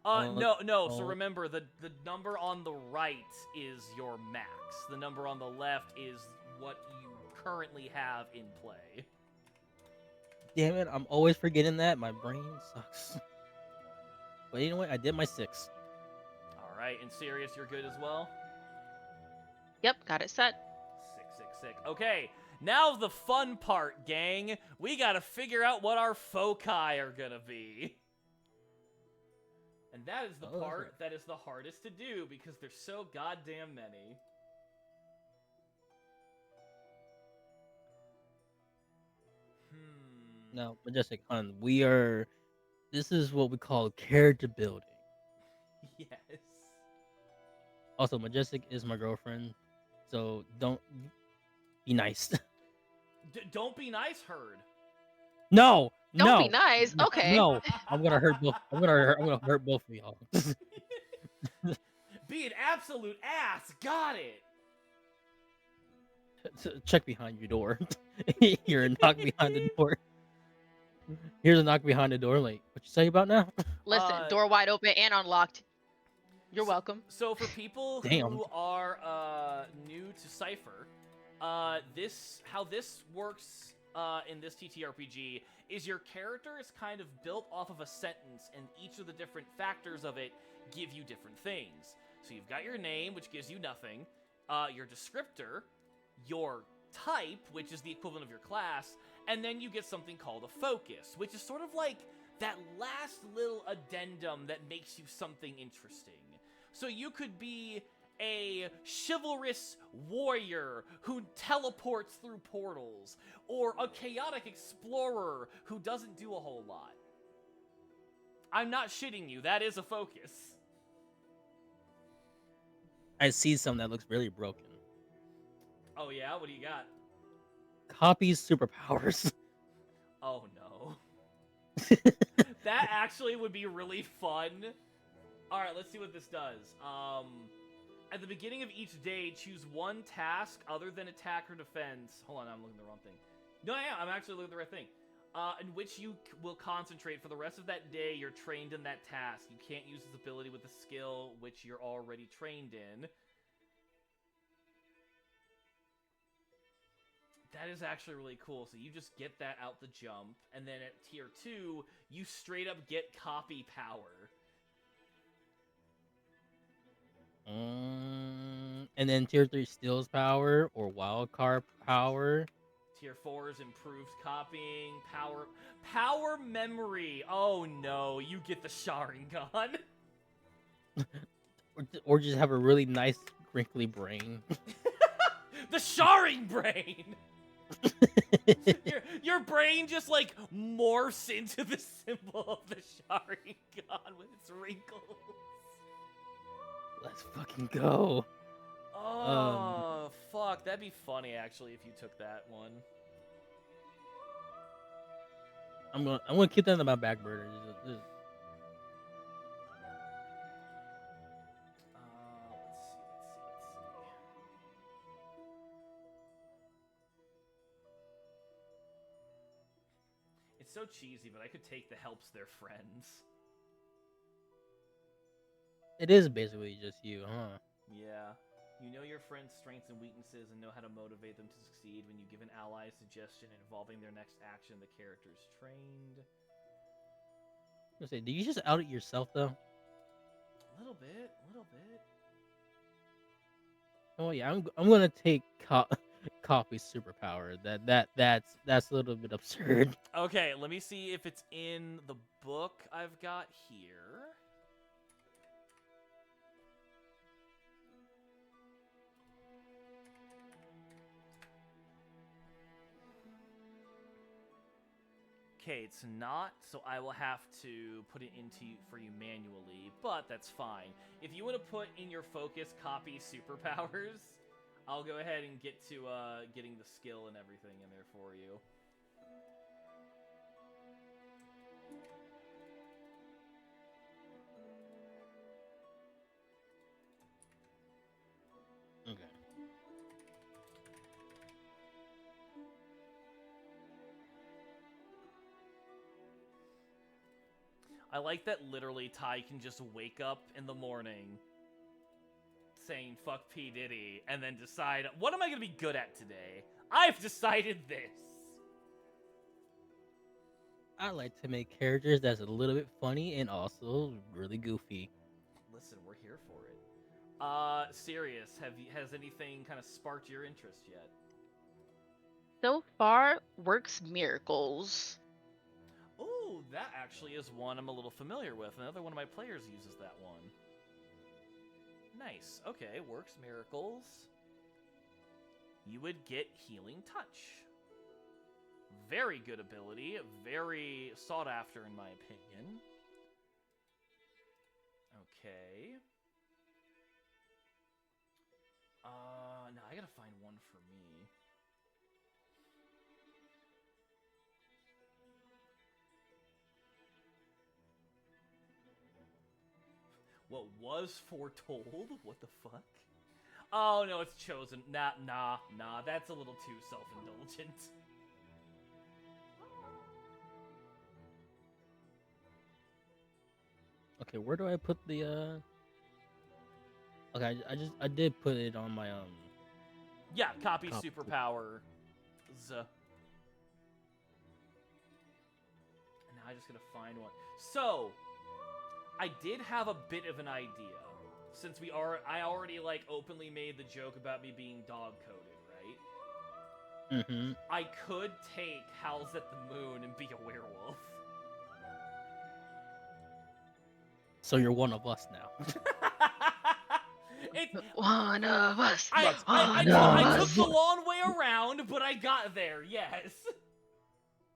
No. So oh. remember, the number on the right is your max. The number on the left is what you currently have in play. Damn it! I'm always forgetting that. My brain sucks. But you know what? I did my 6. All right, and Sirius, you're good as well. Yep, got it set. Sick. Okay, now the fun part, gang. We gotta figure out what our foci are gonna be. And that is the part that is the hardest to do because there's so goddamn many. Now, Majestic Hun, this is what we call character building. Yes. Also, Majestic is my girlfriend, so don't be nice. Don't be nice, Herd. No, Don't be no, nice. Okay. no. I'm gonna hurt both. I'm gonna hurt both of y'all. Be an absolute ass. Got it. Check behind your door. You're a knock behind the door. Here's a knock behind the door. Like, what you say about now? Listen, door wide open and unlocked. You're welcome. So for people Damn. who are new to Cypher, how this works in this TTRPG is your character is kind of built off of a sentence, and each of the different factors of it give you different things. So you've got your name, which gives you nothing, your descriptor, your type, which is the equivalent of your class, and then you get something called a focus, which is sort of like that last little addendum that makes you something interesting. So you could be a chivalrous warrior who teleports through portals, or a chaotic explorer who doesn't do a whole lot. I'm not shitting you, that is a focus. I see something that looks really broken. Oh yeah, what do you got? Copies superpowers. Oh no. That actually would be really fun. Alright, let's see what this does. At the beginning of each day, choose one task other than attack or defense. Hold on, I'm looking at the wrong thing. No, yeah, I'm actually looking at the right thing. In which you will concentrate for the rest of that day. You're trained in that task. You can't use this ability with a skill which you're already trained in. That is actually really cool. So you just get that out the jump, and then at tier 2, you straight up get copy power. And then tier 3 steals power or wild card power. Tier 4 is improved copying, power memory. Oh no, you get the Sharingan. Or just have a really nice crinkly brain. The Sharing brain. your brain just like morphs into the symbol of the Sharingan with its wrinkles. Let's fucking go. Oh, fuck. That'd be funny, actually, if you took that one. I'm gonna keep that in my back burner. Let's see. It's so cheesy, but I could take the helps their friends. It is basically just you, huh? Yeah. You know your friend's strengths and weaknesses and know how to motivate them to succeed. When you give an ally a suggestion involving their next action, the character is trained. I was gonna say, did you just out it yourself though? A little bit, a little bit. Oh yeah, I'm gonna take copy superpower. That's a little bit absurd. Okay, let me see if it's in the book I've got here. Okay, it's not, so I will have to put it into for you manually, but that's fine. If you want to put in your focus copy superpowers, I'll go ahead and get to getting the skill and everything in there for you. Okay. I like that literally Ty can just wake up in the morning saying fuck P. Diddy and then decide, what am I going to be good at today? I've decided this. I like to make characters that's a little bit funny and also really goofy. Listen, we're here for it. Sirius, has anything kind of sparked your interest yet? So far, works miracles. Oh, that actually is one I'm a little familiar with. Another one of my players uses that one. Nice. Okay, works miracles. You would get healing touch. Very good ability. Very sought after in my opinion. Okay. Now I gotta find one for me. What was foretold? What the fuck? Oh, no, it's chosen. Nah. That's a little too self-indulgent. Okay, where do I put the Okay, I did put it on my Yeah, copy Copy. superpower. And now I just gotta find one. So, I did have a bit of an idea. Since I already like openly made the joke about me being dog coded, right? Mm-hmm. I could take Howls at the Moon and be a werewolf. So you're one of us now. One of us. I took the long way around, but I got there, yes.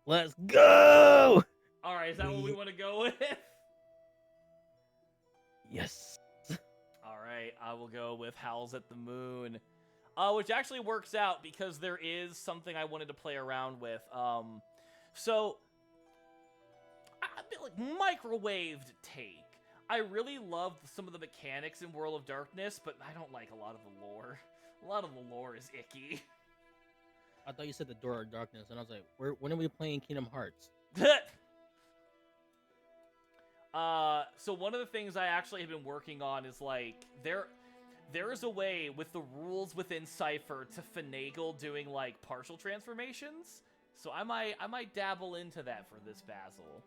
Let's go! Alright, is that what we want to go with? Yes. Alright, I will go with Howls at the Moon. Which actually works out because there is something I wanted to play around with. So a bit like microwaved take. I really loved some of the mechanics in World of Darkness, but I don't like a lot of the lore. A lot of the lore is icky. I thought you said the Door of Darkness, and I was like, when are we playing Kingdom Hearts? So one of the things I actually have been working on is like there is a way with the rules within Cypher to finagle doing like partial transformations. So I might dabble into that for this Basil.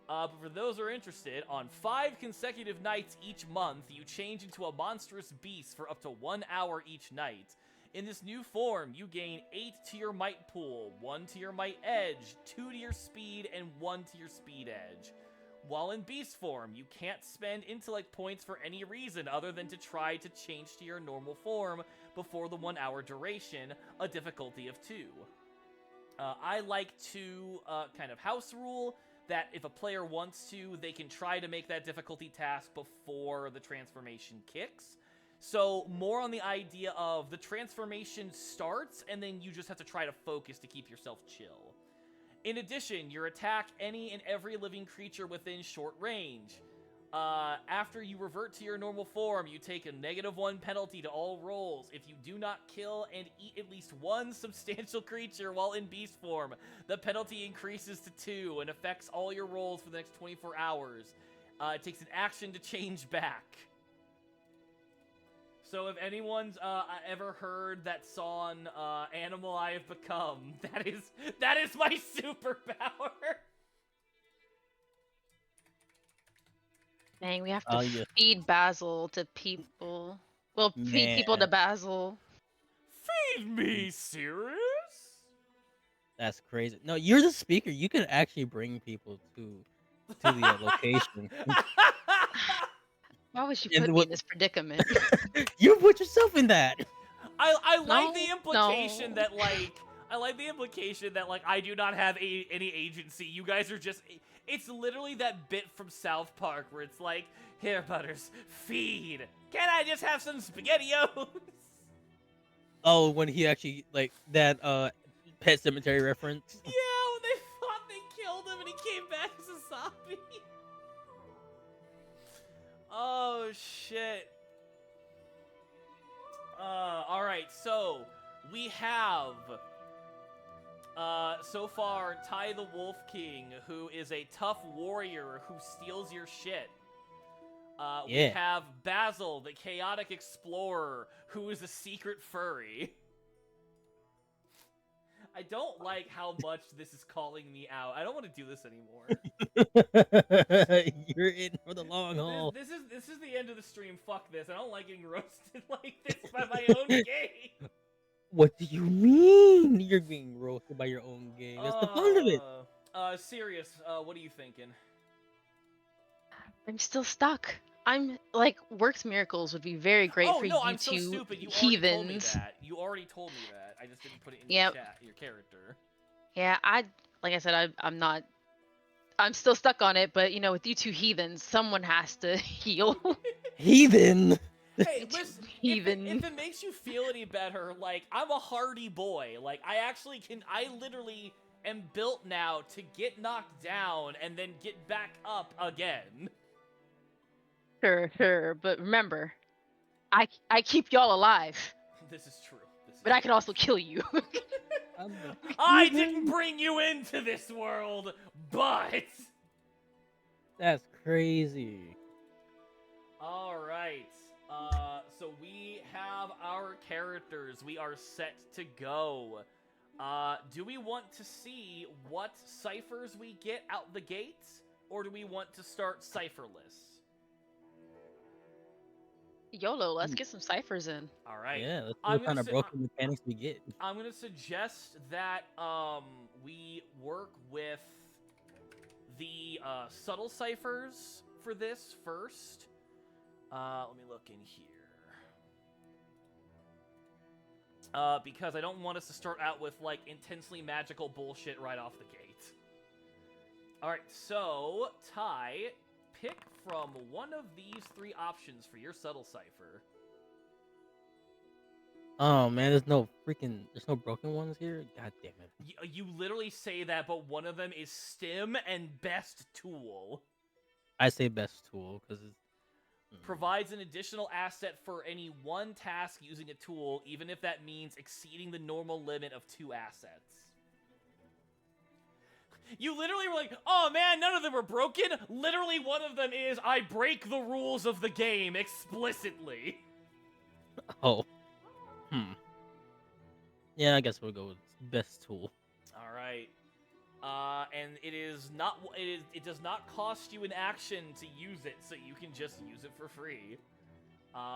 But for those who are interested, on 5 consecutive nights each month, you change into a monstrous beast for up to 1 hour each night. In this new form, you gain 8 to your might pool, 1 to your might edge, 2 to your speed, and 1 to your speed edge. While in beast form, you can't spend intellect points for any reason other than to try to change to your normal form before the 1 hour duration, a difficulty of 2. I like to kind of house rule that if a player wants to, they can try to make that difficulty task before the transformation kicks. So more on the idea of the transformation starts, and then you just have to try to focus to keep yourself chill. In addition, you attack any and every living creature within short range. After you revert to your normal form, you take a -1 penalty to all rolls. If you do not kill and eat at least one substantial creature while in beast form, the penalty increases to 2 and affects all your rolls for the next 24 hours. It takes an action to change back. So if anyone's ever heard that song, Animal I Have Become, that is my superpower. Dang, we have Oh to yeah, feed Basil to people. Well, feed people to man, Basil. Feed me, serious? that's crazy. No, you're the speaker. You can actually bring people to the location. Why would you And put me in this predicament? you put yourself in that. I like the No, implication no. that I do not have any agency. You guys are just. It's literally that bit from South Park where it's like, here, Butters, feed. Can I just have some SpaghettiOs? Oh, when he actually like that Pet Cemetery reference. Yeah, when they thought they killed him and he came back as a zombie. Oh shit. Alright, so we have so far Ty the Wolf King, who is a tough warrior who steals your shit. We Yeah. have Basil, the chaotic explorer, who is a secret furry. I don't like how much this is calling me out. I don't want to do this anymore. You're in for the long haul. This is the end of the stream. Fuck this. I don't like getting roasted like this by my own game. What do you mean? You're being roasted by your own game. That's the fun of it. Serious. What are you thinking? I'm still stuck. I'm like, Works Miracles would be very great Oh for no, you I'm so two stupid. You already told me heathens. that. You already told me that. I just didn't put it in Yep. your chat. Your character. Yeah, like I said, I'm not. I'm still stuck on it, but with you two heathens, someone has to heal. Heathen. Hey, You two listen. heathen. If it makes you feel any better, like I'm a hardy boy. Like I literally am built now to get knocked down and then get back up again. Sure, but remember, I keep y'all alive, This is true. but I can also kill you. I didn't bring you into this world, but That's crazy. all right. So we have our characters. We are set to go. Do we want to see what ciphers we get out the gates, or do we want to start cipherless? YOLO, let's get some ciphers in. All right. Yeah, let's see I'm what gonna kind of say- broken mechanics we get. I'm gonna suggest that we work with the subtle ciphers for this first. Let me look in here. Because I don't want us to start out with like intensely magical bullshit right off the gate. All right, so Ty, pick from one of these 3 options for your subtle cipher. Oh man, there's no broken ones here. God damn it! You literally say that, but one of them is stim and best tool. I say best tool because it's Provides an additional asset for any one task using a tool, even if that means exceeding the normal limit of 2 assets. You literally were like, oh man, none of them are broken. Literally, one of them is, I break the rules of the game explicitly. oh yeah. I guess we'll go with best tool. All right. And it does not cost you an action to use it, so you can just use it for free.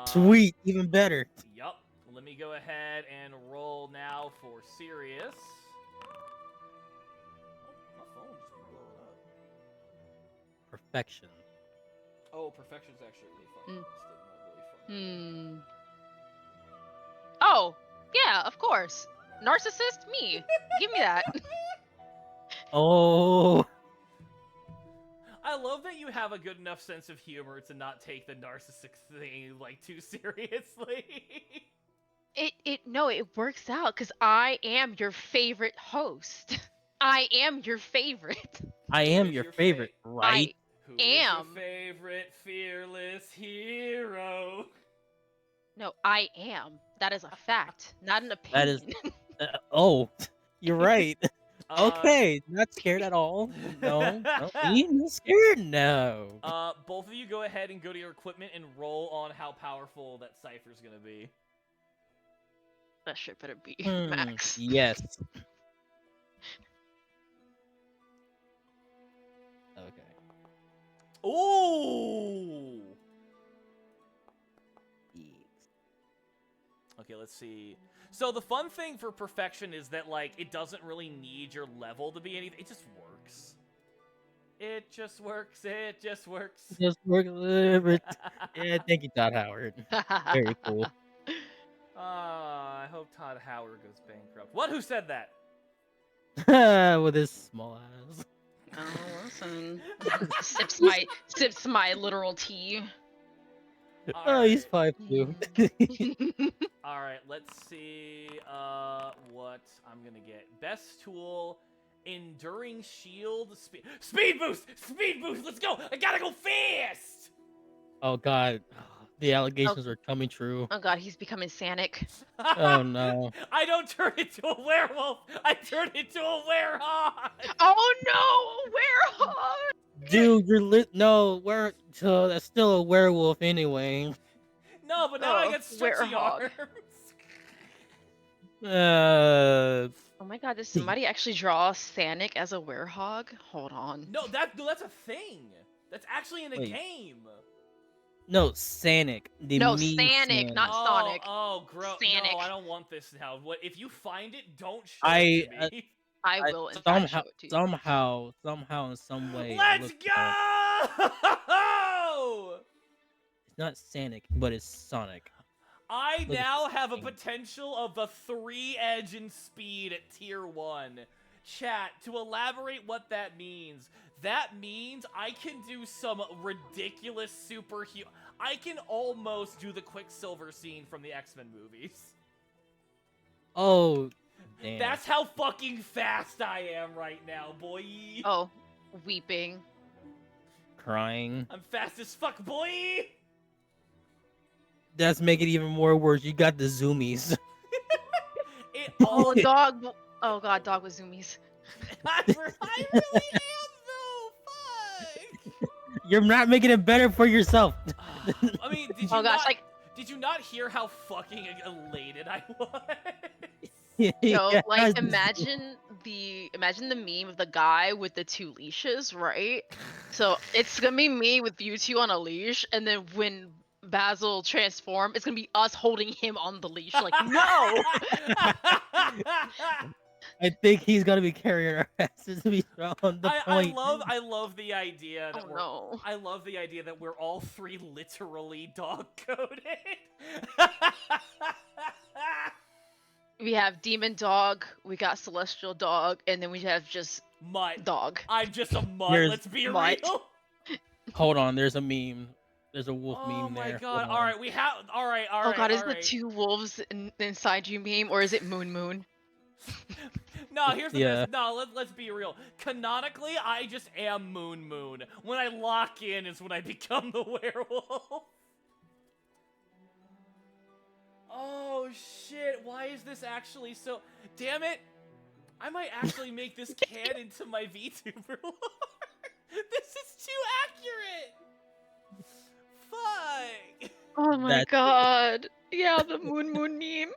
Sweet, even better. Yup. Let me go ahead and roll now for Sirius. Oh, my phone just been blowing up. Perfection. Oh, Perfection's actually really fun. Mm. It's not really fun. Oh, yeah, of course. Narcissist, me. Give me that. Oh, I love that you have a good enough sense of humor to not take the narcissistic thing like too seriously. It works out because I am your favorite host. I am your favorite. I Who am is your your favorite, right? Who is your Am. favorite fearless hero? No, I am. That is a fact, not an That is. opinion. Oh, you're right. Uh, Okay, not scared at all. No, no, me not scared. No. Both of you go ahead and go to your equipment and roll on how powerful that cipher's gonna be. That shit better be max. Yes. Okay. Ooh! Okay, let's see. So the fun thing for Perfection is that, like, it doesn't really need your level to be anything. It just works. It just works. It just works. Just work. Yeah, thank you, Todd Howard. Very cool. I hope Todd Howard goes bankrupt. What? Who said that? With his small ass. Oh, listen. sips my literal tea. Oh, he's 5'2". All right, let's see what I'm gonna get. Best tool, enduring shield, speed boost, speed boost. Let's go! I gotta go fast. Oh god, the allegations are coming true. Oh god, he's becoming Sanic. Oh no. I don't turn into a werewolf. I turn into a werehog. Oh no, werewolf! Dude, no, that's still a werewolf anyway. No, but now I Oh, get stretchy werehog. Uh, Oh my god, did somebody actually draw Sanic as a werehog? Hold on. No, that's a thing. That's actually in a Wait. game. no, Sanic. The No, meme Sanic, not Sonic. Oh, gross. Sanic. No, I don't want this now. What if you find it? Don't show I it to me. I will in fact show it to you. somehow, in some way. Let's go! It's not Sanic, but it's Sonic. I Look at now this have a thing. potential of the 3 edge in speed at tier 1. Chat, to elaborate what that means I can do some ridiculous superhero. I can almost do the Quicksilver scene from the X-Men movies. Oh, damn. That's how fucking fast I am right now, boy. Oh, weeping. Crying. I'm fast as fuck, boy. That's making it even more worse. You got the zoomies. Oh, dog. Oh god, dog with zoomies. I really am though. Fuck. You're not making it better for yourself. I mean, Oh gosh, like did you not hear how fucking elated I was? yo, Yes. like imagine the meme of the guy with the 2 leashes, right? So it's gonna be me with you 2 on a leash, and then when Basil transform, it's gonna be us holding him on the leash. Like no. I think he's gonna be carrying our asses to be on the point. I love the idea that no. I love the idea that we're all 3 literally dog coded. We have demon dog, we got celestial dog, and then we have just Mutt. dog. I'm just a mutt. There's Let's be mutt. real. Hold on, there's a meme. There's a wolf Oh meme my there. god! Hold All on. right, we have. all right, all Oh right, god, is all the right. two wolves inside you meme, or is it Moon Moon? No, here's the Yeah. best. No, let's be real. Canonically, I just am Moon Moon. When I lock in is when I become the werewolf. Oh shit, why is this actually so... Damn it! I might actually make this canon to my VTuber lore. This is too accurate! Fuck! Oh my That's god. Yeah, the Moon Moon meme.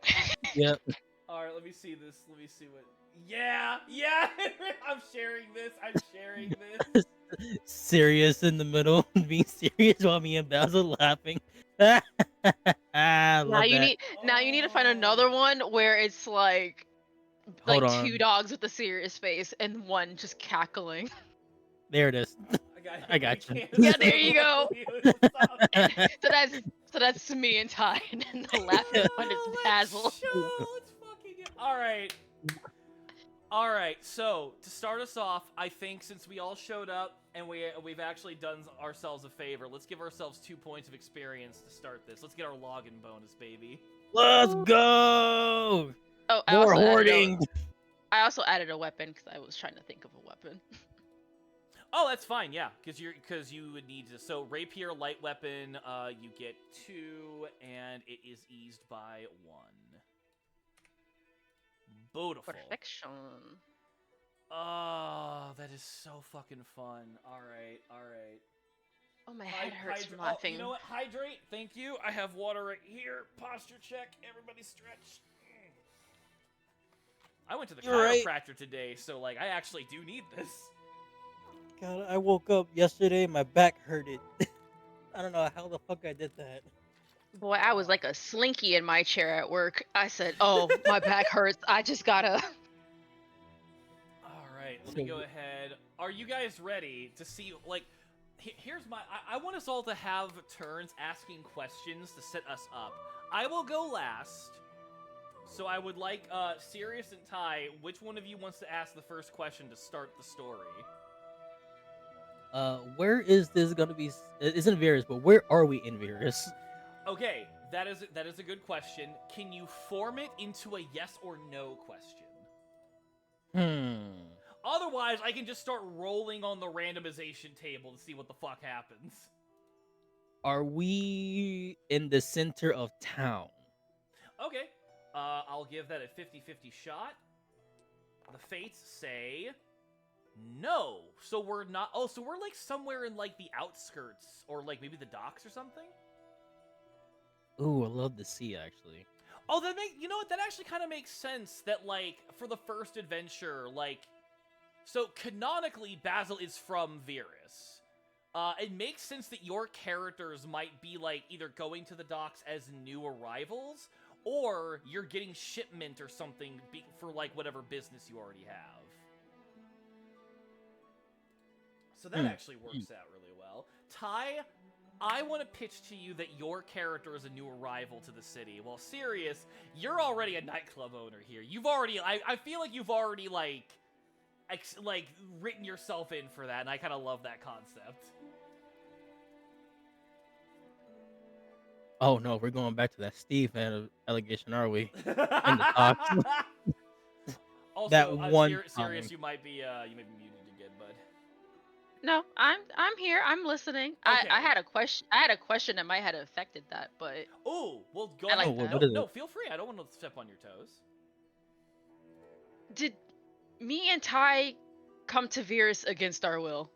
Yep. Alright, let me see this. Let me see what... Yeah! Yeah! I'm sharing this. I'm sharing this. Serious in the middle, being serious while me and Basil laughing. I Now love that. you need to find Oh. another one where it's Hold two on. dogs with a serious face and one just cackling. There it is. I We got you. can't Yeah, stop. there you go. Stop. So that's me and Ty, and then the laughing one is Basil. Let's fucking get... Alright. Alright, so, to start us off, I think since we all showed up, and we've actually done ourselves a favor, let's give ourselves 2 points of experience to start this. Let's get our login bonus, baby. Let's go! Oh, More hoarding! I also added a weapon because I was trying to think of a weapon. Oh, that's fine, yeah, because you would need to... So, rapier, light weapon, you get 2, and it is eased by 1. Beautiful. Perfection. Oh, that is so fucking fun. Alright, alright. Oh, my head hurts from Oh, laughing. you know what? Hydrate. Thank you. I have water right here. Posture check. Everybody stretch. I went to the You're right. chiropractor today, so, like, I actually do need this. God, I woke up yesterday, my back hurted. I don't know how the fuck I did that. Boy, I was like a slinky in my chair at work. I said, "Oh, my back hurts. I just gotta." All right, let me go ahead. Are you guys ready to see, like, here's my... I want us all to have turns asking questions to set us up. I will go last. So I would like, Sirius and Ty, which one of you wants to ask the first question to start the story? Where is this gonna be? It isn't Virus, but where are we in Virus? Okay, that is a good question. Can you form it into a yes or no question? Otherwise, I can just start rolling on the randomization table to see what the fuck happens. Are we in the center of town? Okay, I'll give that a 50-50 shot. The fates say no. So we're not... Oh, so we're, like, somewhere in, like, the outskirts, or, like, maybe the docks or something? Ooh, I love the sea, actually. Oh, you know what? That actually kind of makes sense that, like, for the first adventure, like... So, canonically, Basil is from Virus. It makes sense that your characters might be, like, either going to the docks as new arrivals, or you're getting shipment or something for, like, whatever business you already have. So that actually works out really well. Ty, I want to pitch to you that your character is a new arrival to the city. Well, Sirius, you're already a nightclub owner here. You've already... I feel like you've already, like, written yourself in for that, and I kind of love that concept. Oh no, we're going back to that Steve allegation, are we? In the talks. Also, That one Sirius, time. you might be muted again, bud. No, I'm here. I'm listening. Okay. I had a question. I had a question that might have affected that, but Oh, well, go I ahead. like that. What is No, it? feel free. I don't want to step on your toes. Did me and Ty come to Virus against our will?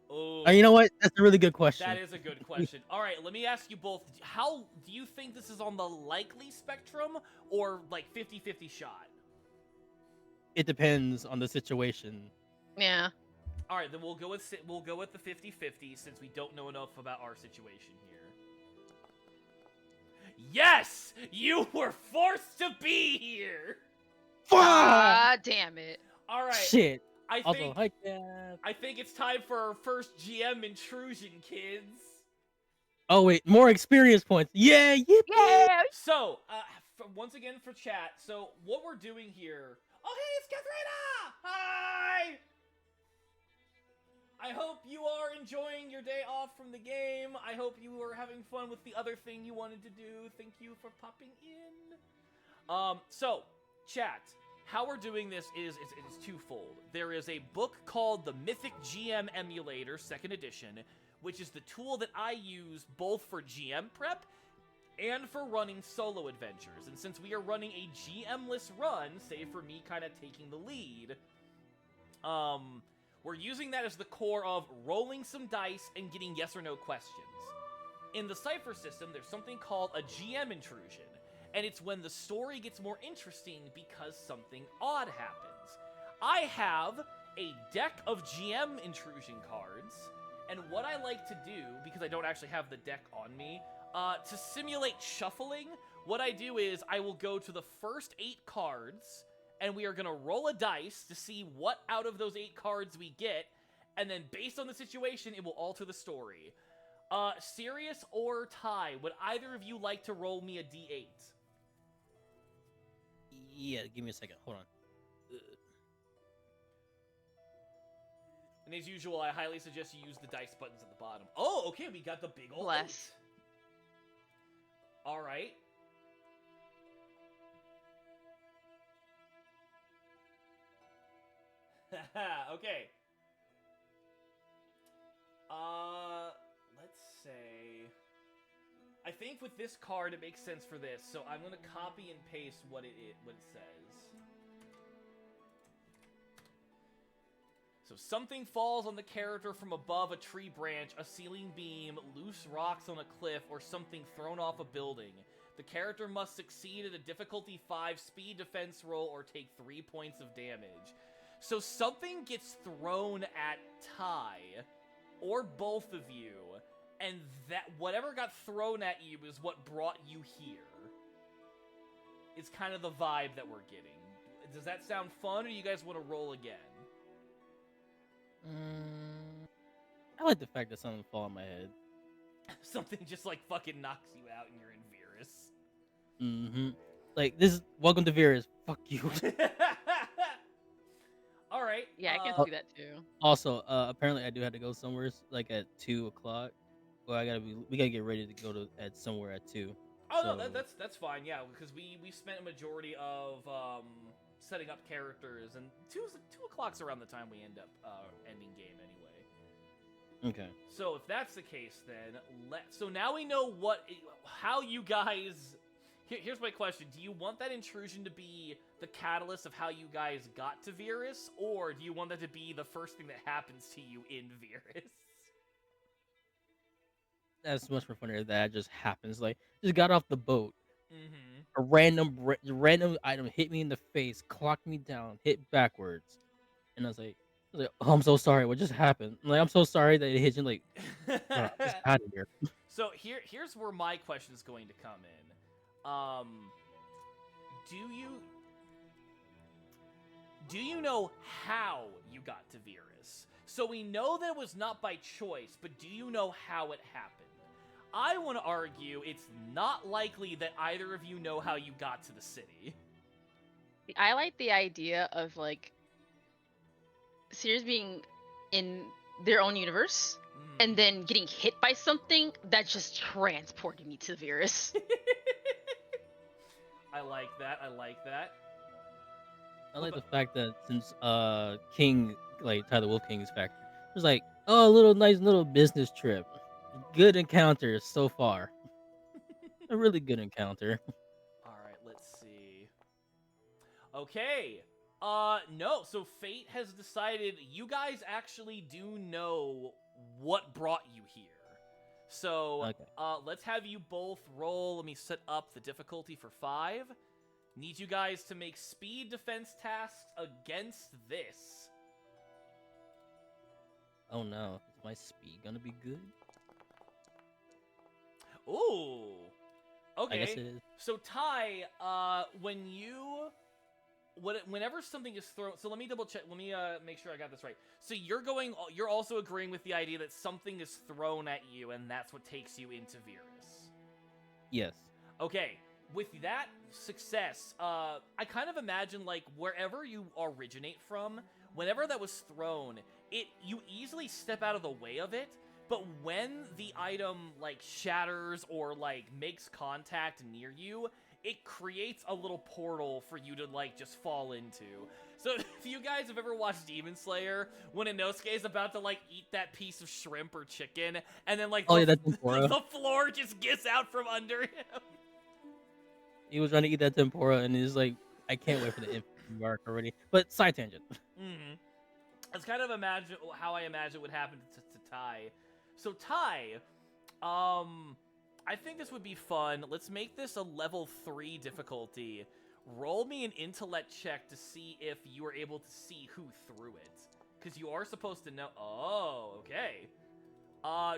Oh, You know what? That's a really good question. that is a good question. All right, let me ask you both. How do you think this is on the likely spectrum or like 50-50 shot? It depends on the situation. Yeah. All right, then we'll go with the 50-50 since we don't know enough about our situation here. Yes, you were forced to be here. Ah, damn it. All right. Shit. I Also, think hi, I think it's time for our first GM intrusion, kids. Oh wait, more experience points. Yeah, yippee! Yeah. So, once again for chat. So, what we're doing here? Oh, hey, it's Katharina! Hi. I hope you are enjoying your day off from the game. I hope you are having fun with the other thing you wanted to do. Thank you for popping in. So, chat, how we're doing this is it's twofold. There is a book called the Mythic GM Emulator 2nd edition, which is the tool that I use both for GM prep and for running solo adventures. And since we are running a GM-less run, save for me kind of taking the lead, we're using that as the core of rolling some dice and getting yes or no questions. In the Cypher system, there's something called a GM intrusion, and it's when the story gets more interesting because something odd happens. I have a deck of GM intrusion cards, and what I like to do, because I don't actually have the deck on me, to simulate shuffling, what I do is I will go to the first 8 cards, and we are going to roll a dice to see what out of those 8 cards we get, and then based on the situation, it will alter the story. Sirius or Ty, would either of you like to roll me a d8? Yeah, give me a second. Hold on. And as usual, I highly suggest you use the dice buttons at the bottom. Oh, okay, we got the big old Bless. 8. All right. Okay. Let's say... I think with this card it makes sense for this, so I'm gonna copy and paste what it says. So something falls on the character from above a tree branch, a ceiling beam, loose rocks on a cliff, or something thrown off a building. The character must succeed at a difficulty 5 speed defense roll or take 3 points of damage. So something gets thrown at Ty, or both of you, and that whatever got thrown at you is what brought you here. It's kind of the vibe that we're getting. Does that sound fun, or do you guys want to roll again? I like the fact that something fall on my head. Something just like fucking knocks you out and you're in Virus. Mm-hmm. Like, this is welcome to Virus. Fuck you. All right. Yeah, I can see that too. Also, apparently I do have to go somewhere like at 2 o'clock. Well, we gotta get ready to go at somewhere at 2. Oh so... no, that's fine. Yeah, because we spent a majority of setting up characters, and 2 o'clock's around the time we end up ending game anyway. Okay. So if that's the case, then so now we know how you guys. Here's my question: do you want that intrusion to be the catalyst of how you guys got to Virus, or do you want that to be the first thing that happens to you in Virus? That's much more funnier that just happens. Like, just got off the boat. Mm-hmm. A random item hit me in the face, clocked me down, hit backwards, and I was like, "Oh, I'm so sorry. What just happened?" I'm so sorry that it hit you. Like, bro, just out of here. So here's where my question is going to come in. Do you know how you got to Virus? So we know that it was not by choice, but do you know how it happened? I want to argue it's not likely that either of you know how you got to the city. I like the idea of like Sears being in their own universe and then getting hit by something that just transported me to Virus. I like that. I like that. I like the fact that since King, like Tyler Wolf King's factory, it was like, oh, a nice little business trip. Good encounter so far. A really good encounter. All right, let's see. Okay. No. So Fate has decided you guys actually do know what brought you here. So, Okay. Let's have you both roll. Let me set up the difficulty for 5. Need you guys to make speed defense tasks against this. Oh no, is my speed gonna be good? Ooh. Okay. I guess it is. So Ty, whenever something is thrown, so let me double check. Let me make sure I got this right. So you're also agreeing with the idea that something is thrown at you, and that's what takes you into Virus. Yes. Okay. With that success, I kind of imagine like wherever you originate from, whenever that was thrown, you easily step out of the way of it, but when the item like shatters or like makes contact near you, it creates a little portal for you to like just fall into. So if you guys have ever watched Demon Slayer, when Inosuke is about to like eat that piece of shrimp or chicken, and then like Oh yeah, the, that tempura. the floor just gets out from under him. He was trying to eat that tempura, and he's like, I can't wait for the infinite arc already. But side tangent. Mm-hmm. That's kind of how I imagine would happen to Tai. So Tai, I think this would be fun. Let's make this a level 3 difficulty. Roll me an intellect check to see if you are able to see who threw it. Because you are supposed to know. Oh, okay.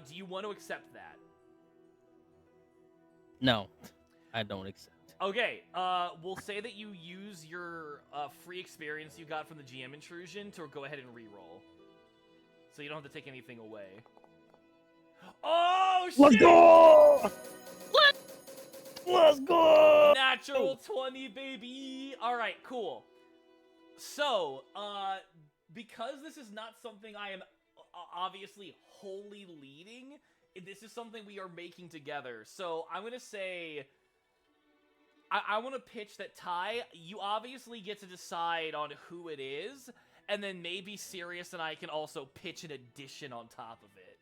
Do you want to accept that? No, I don't accept. Okay, we'll say that you use your free experience you got from the GM intrusion to go ahead and re-roll. So you don't have to take anything away. Oh, shit! Let's go! Let's go! Natural 20, baby! Alright, cool. So, because this is not something I am obviously wholly leading, this is something we are making together. So, I'm gonna say... I want to pitch that Tai, you obviously get to decide on who it is, and then maybe Sirius and I can also pitch an addition on top of it.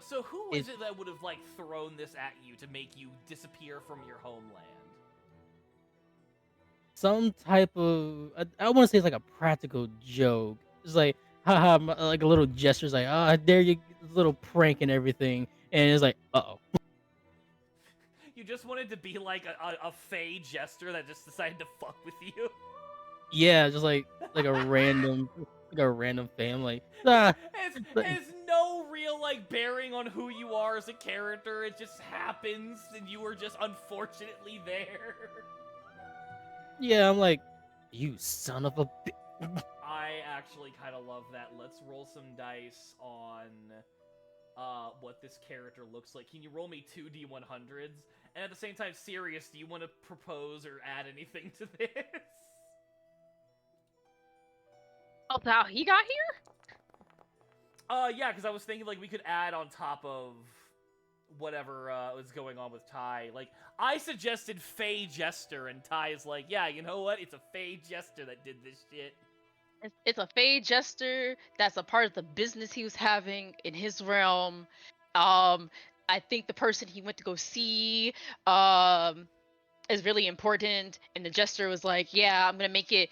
So who is it that would have, like, thrown this at you to make you disappear from your homeland? Some type of, I want to say it's like a practical joke. It's like, haha, like a little gesture. It's like, ah, there you, little prank and everything. And it's like, uh-oh. You just wanted to be like a fey jester that just decided to fuck with you? Yeah, just like a random family. Ah, Has no real, like, bearing on who you are as a character. It just happens, and you were just unfortunately there. yeah, I'm like, you son of a I actually kind of love that. Let's roll some dice on what this character looks like. Can you roll me 2 D100s? And at the same time, Sirius, do you want to propose or add anything to this? Oh, how he got here? Yeah, because I was thinking, like, we could add on top of whatever was going on with Tai. Like, I suggested Fey Jester, and Tai is like, yeah, you know what? It's a Fey Jester that did this shit. It's a Fey Jester that's a part of the business he was having in his realm. I think the person he went to go see is really important, and the Jester was like, yeah, I'm gonna make it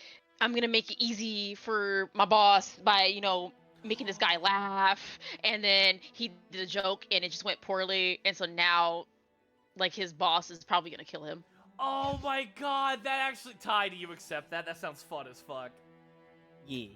easy for my boss by, making this guy laugh. And then he did a joke and it just went poorly, and so now, like, his boss is probably gonna kill him. Oh my god, that actually... Tai, do you accept that? That sounds fun as fuck. yeah.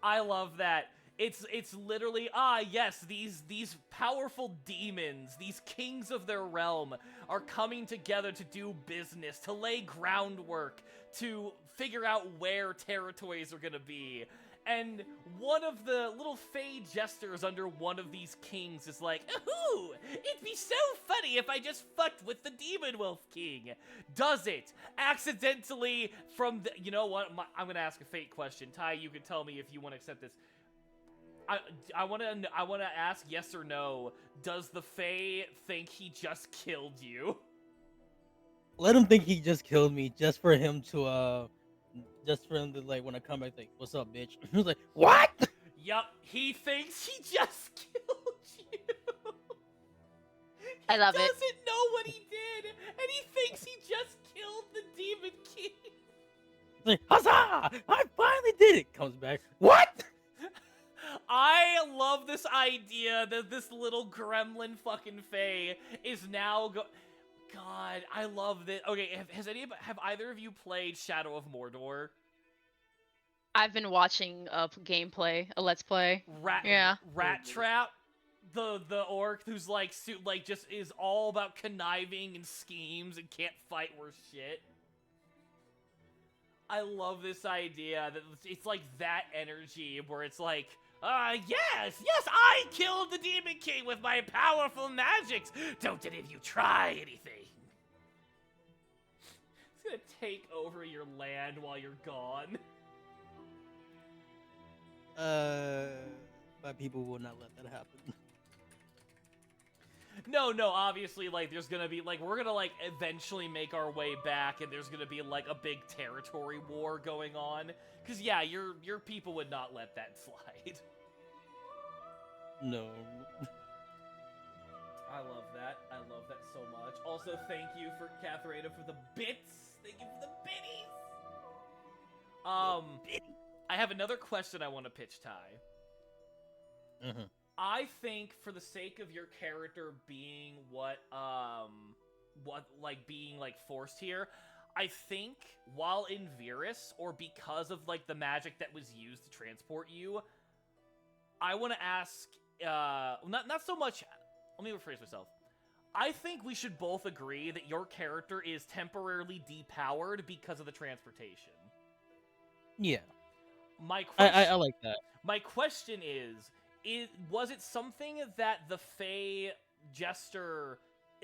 I love that. It's literally, yes, these powerful demons, these kings of their realm, are coming together to do business, to lay groundwork, to figure out where territories are gonna be. And one of the little fey jesters under one of these kings is like, ooh, it'd be so funny if I just fucked with the Demon Wolf King. Does it? Accidentally from the... You know what? I'm gonna ask a fate question. Tai, you can tell me if you want to accept this. I want to ask yes or no. Does the Fae think he just killed you? Let him think he just killed me just for him to like when I come back like, what's up, bitch? He was like, what? Yup, he thinks he just killed you. I love it. He doesn't know what he did, and he thinks he just killed the Demon King. He's like, huzzah! I finally did it. Comes back, what? I love this idea that this little gremlin fucking Fae is now God, I love this. Okay, have either of you played Shadow of Mordor? I've been watching a gameplay, a let's play. Rat Trap, the orc who's like just is all about conniving and schemes and can't fight worth shit. I love this idea that it's like that energy where it's like, yes, I killed the Demon King with my powerful magics. Don't any of you try anything. It's gonna take over your land while you're gone. But people will not let that happen. No, obviously, like, there's gonna be, like, we're gonna, like, eventually make our way back, and there's gonna be, like, a big territory war going on. Because, yeah, your people would not let that slide. No. I love that. I love that so much. Also, thank you for Catherine for the bits. Thank you for the bitties. I have another question I want to pitch, Ty. Mhm. I think for the sake of your character being being like forced here, I think while in Virus, or because of like the magic that was used to transport you, I want to ask not so much, let me rephrase myself. I think we should both agree that your character is temporarily depowered because of the transportation. Yeah. My I question like that. My question was it something that the Fey Jester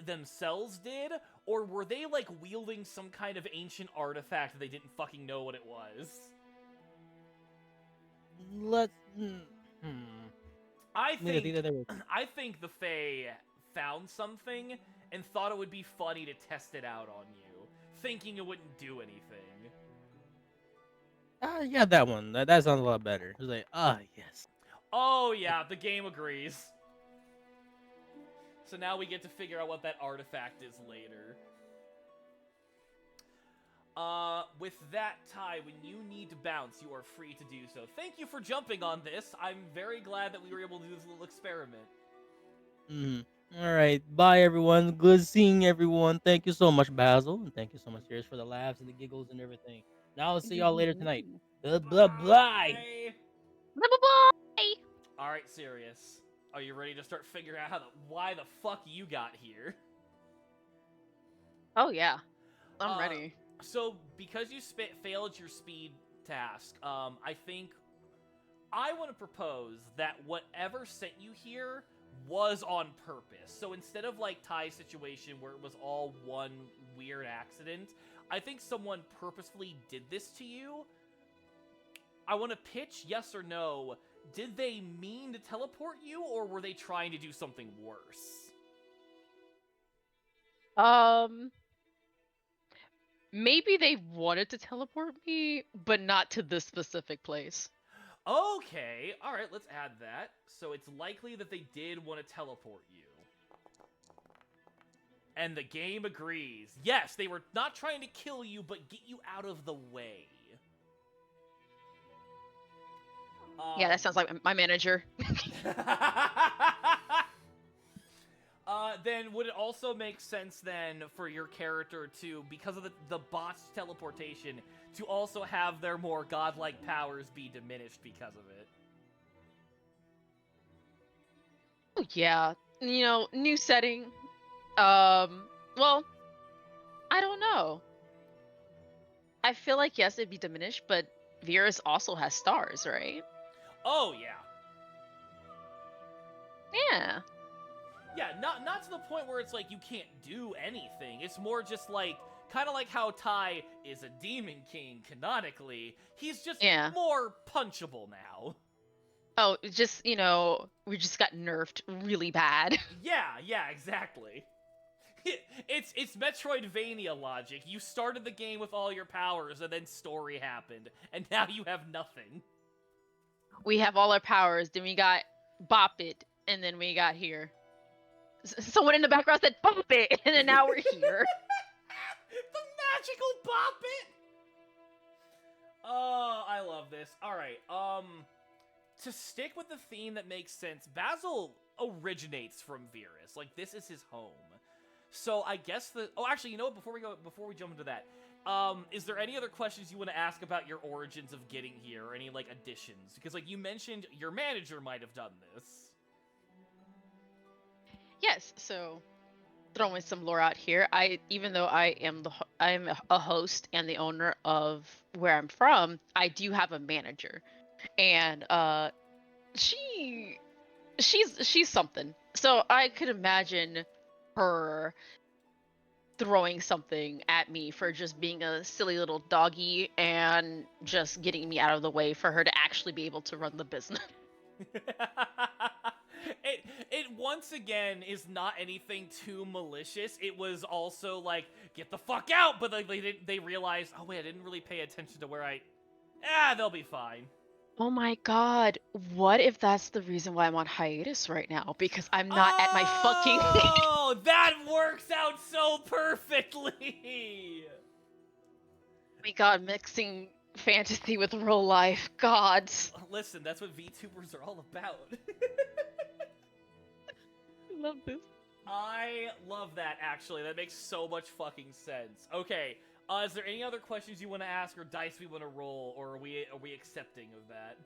themselves did, or were they, like, wielding some kind of ancient artifact that they didn't fucking know what it was? Let's. I I mean, I think think, that they were. I think the Fey found something and thought it would be funny to test it out on you, thinking it wouldn't do anything. Yeah, that one. That sounds a lot better. It was like, yes. Oh yeah, the game agrees. So now we get to figure out what that artifact is later. With that, Ty, when you need to bounce, you are free to do so. Thank you for jumping on this. I'm very glad that we were able to do this little experiment. All right. Bye, everyone. Good seeing everyone. Thank you so much, Basil. And thank you so much, Serious, for the laughs and the giggles and everything. Now I'll see y'all later tonight. Blah, blah, blah. Bye! Bye. Alright, Sirius. Are you ready to start figuring out why the fuck you got here? Oh yeah, I'm ready. So, because you failed your speed task, I think I want to propose that whatever sent you here was on purpose. So instead of like Ty's situation where it was all one weird accident, I think someone purposefully did this to you. I want to pitch yes or no. Did they mean to teleport you, or were they trying to do something worse? Maybe they wanted to teleport me, but not to this specific place. Okay, alright, let's add that. So it's likely that they did want to teleport you. And the game agrees. Yes, they were not trying to kill you, but get you out of the way. Yeah, that sounds like my manager. Then would it also make sense then for your character to, because of the botched teleportation, to also have their more godlike powers be diminished because of it? Oh yeah, new setting. Well, I don't know. I feel like yes, it'd be diminished, but Virus also has stars, right? Oh yeah. Yeah. Yeah, not to the point where it's like you can't do anything. It's more just like, kind of like how Ty is a Demon King canonically. He's just more punchable now. Oh, just, we just got nerfed really bad. Yeah, exactly. It's Metroidvania logic. You started the game with all your powers, and then story happened, and now you have nothing. We have all our powers, then we got Bop It, and then we got here. Someone in the background said Bop It, and then now we're here. The magical Bop It! Oh, I love this. Alright, to stick with the theme that makes sense, Basil originates from Virus. Like, this is his home. So I guess oh, actually, you know what? Before we jump into that, is there any other questions you want to ask about your origins of getting here, or any like additions? Because like you mentioned, your manager might have done this. Yes. So, throwing some lore out here. Even though I'm a host and the owner of where I'm from, I do have a manager, and she's something. So I could imagine her throwing something at me for just being a silly little doggy and just getting me out of the way for her to actually be able to run the business. it once again is not anything too malicious. It was also like, get the fuck out, but like they realized, oh wait, I didn't really pay attention to where they'll be fine. Oh my god, what if that's the reason why I'm on hiatus right now? Because I'm not at my fucking... Oh, that works out so perfectly! Oh my god, mixing fantasy with real life. God. Listen, that's what VTubers are all about. I love this. I love that, actually. That makes so much fucking sense. Okay, is there any other questions you want to ask or dice we want to roll, or are we accepting of that?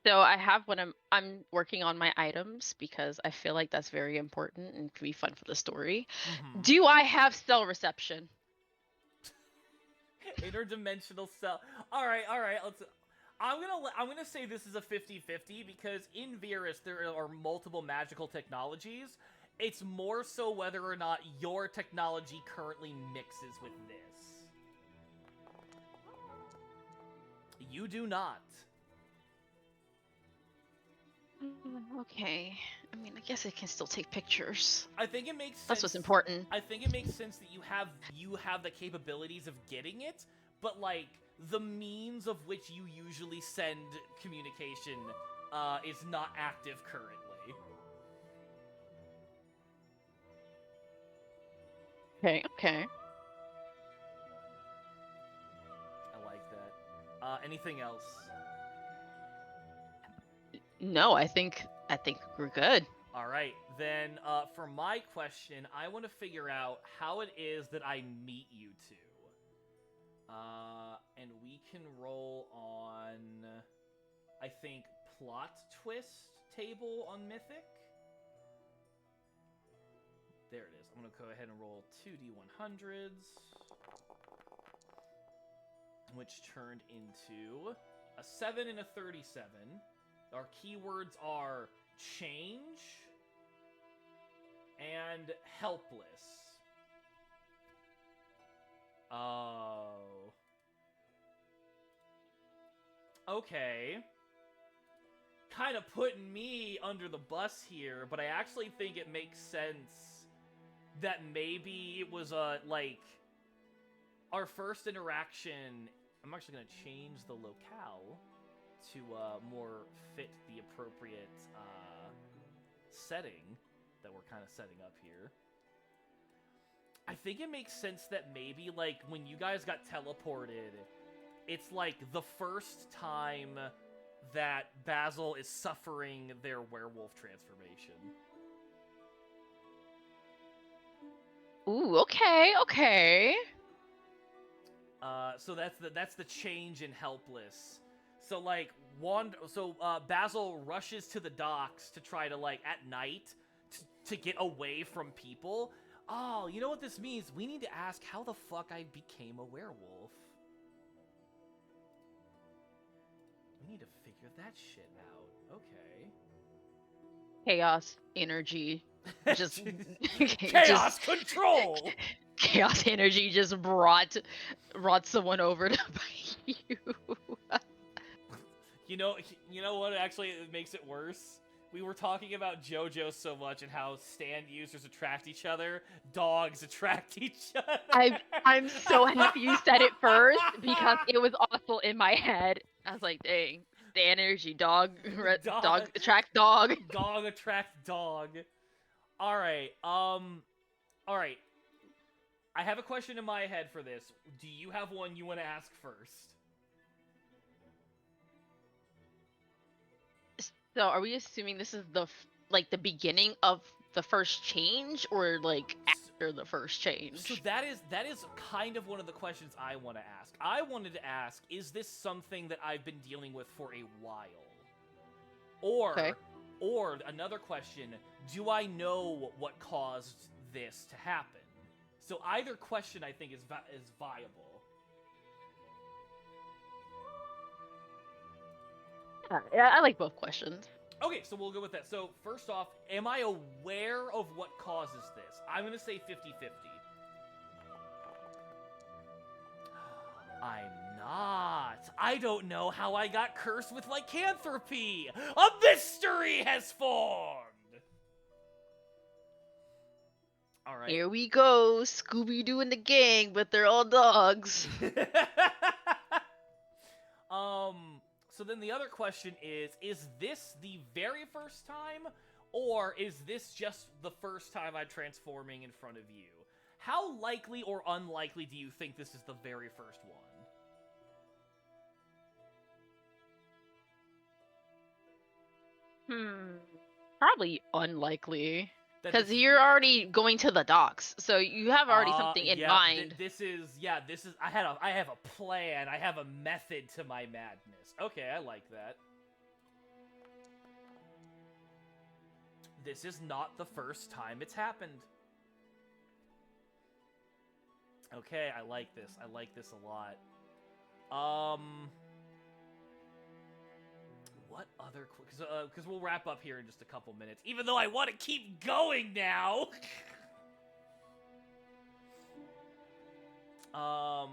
So I have when I'm working on my items because I feel like that's very important and can be fun for the story. Mm-hmm. Do I have cell reception? Interdimensional cell. All right. Let's. I'm gonna say this is a 50-50 because in Virus there are multiple magical technologies. It's more so whether or not your technology currently mixes with this. You do not. Okay. I mean, I guess I can still take pictures. I think it makes sense. That's what's important. I think it makes sense that you have the capabilities of getting it, but like the means of which you usually send communication is not active currently. Okay. I like that. Anything else? No, I think we're good. All right, then for my question, I want to figure out how it is that I meet you two. And we can roll on, I think, plot twist table on Mythic. There it is. I'm going to go ahead and roll 2d100s, which turned into a 7 and a 37. Our keywords are change and helpless. Oh. Okay. Kind of putting me under the bus here, but I actually think it makes sense that maybe it was, like, our first interaction. I'm actually going to change the locale to more fit the appropriate setting that we're kind of setting up here. I think it makes sense that maybe, like, when you guys got teleported, it's, like, the first time that Basil is suffering their werewolf transformation. Ooh, okay. So that's the change in helpless. So, like, Basil rushes to the docks to try to, like, at night, to get away from people. Oh, you know what this means? We need to ask how the fuck I became a werewolf. We need to figure that shit out. Okay. Chaos energy. Just chaos control. Chaos energy just brought someone over to bite you. You know what actually makes it worse? We were talking about JoJo so much and how stand users attract each other. Dogs attract each other. I'm so happy you said it first because it was also in my head. I was like, dang, the energy, dog attract dog. Dog attract dog. All right. All right. I have a question in my head for this. Do you have one you want to ask first? So, are we assuming this is the beginning of the first change, or like after the first change? So that is kind of one of the questions I want to ask. I wanted to ask: is this something that I've been dealing with for a while, or another question: do I know what caused this to happen? So either question I think is viable. Yeah, I like both questions. Okay, so we'll go with that. So, first off, am I aware of what causes this? I'm going to say 50-50. I'm not. I don't know how I got cursed with lycanthropy. A mystery has formed. All right. Here we go, Scooby-Doo and the gang, but they're all dogs. So then the other question is this the very first time, or is this just the first time I'm transforming in front of you? How likely or unlikely do you think this is the very first one? Probably unlikely. That Because this is you're already going to the docks, so you have already something in yeah, mind. this is I have a plan. I have a method to my madness. Okay, I like that. This is not the first time it's happened. Okay, I like this. I like this a lot. What other... Because we'll wrap up here in just a couple minutes. Even though I want to keep going now! Oh,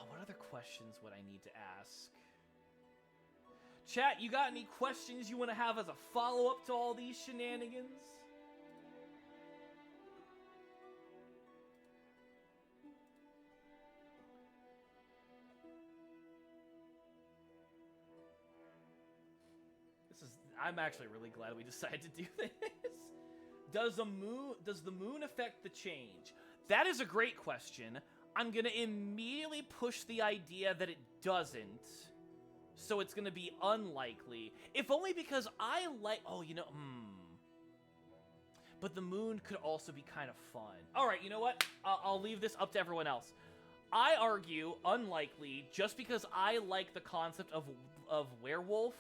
what other questions would I need to ask? Chat, you got any questions you want to have as a follow-up to all these shenanigans? I'm actually really glad we decided to do this. Does the moon affect the change? That is a great question. I'm gonna immediately push the idea that it doesn't. So it's gonna be unlikely. If only because I like... Oh, you know... But the moon could also be kind of fun. Alright, you know what? I'll leave this up to everyone else. I argue unlikely just because I like the concept of werewolf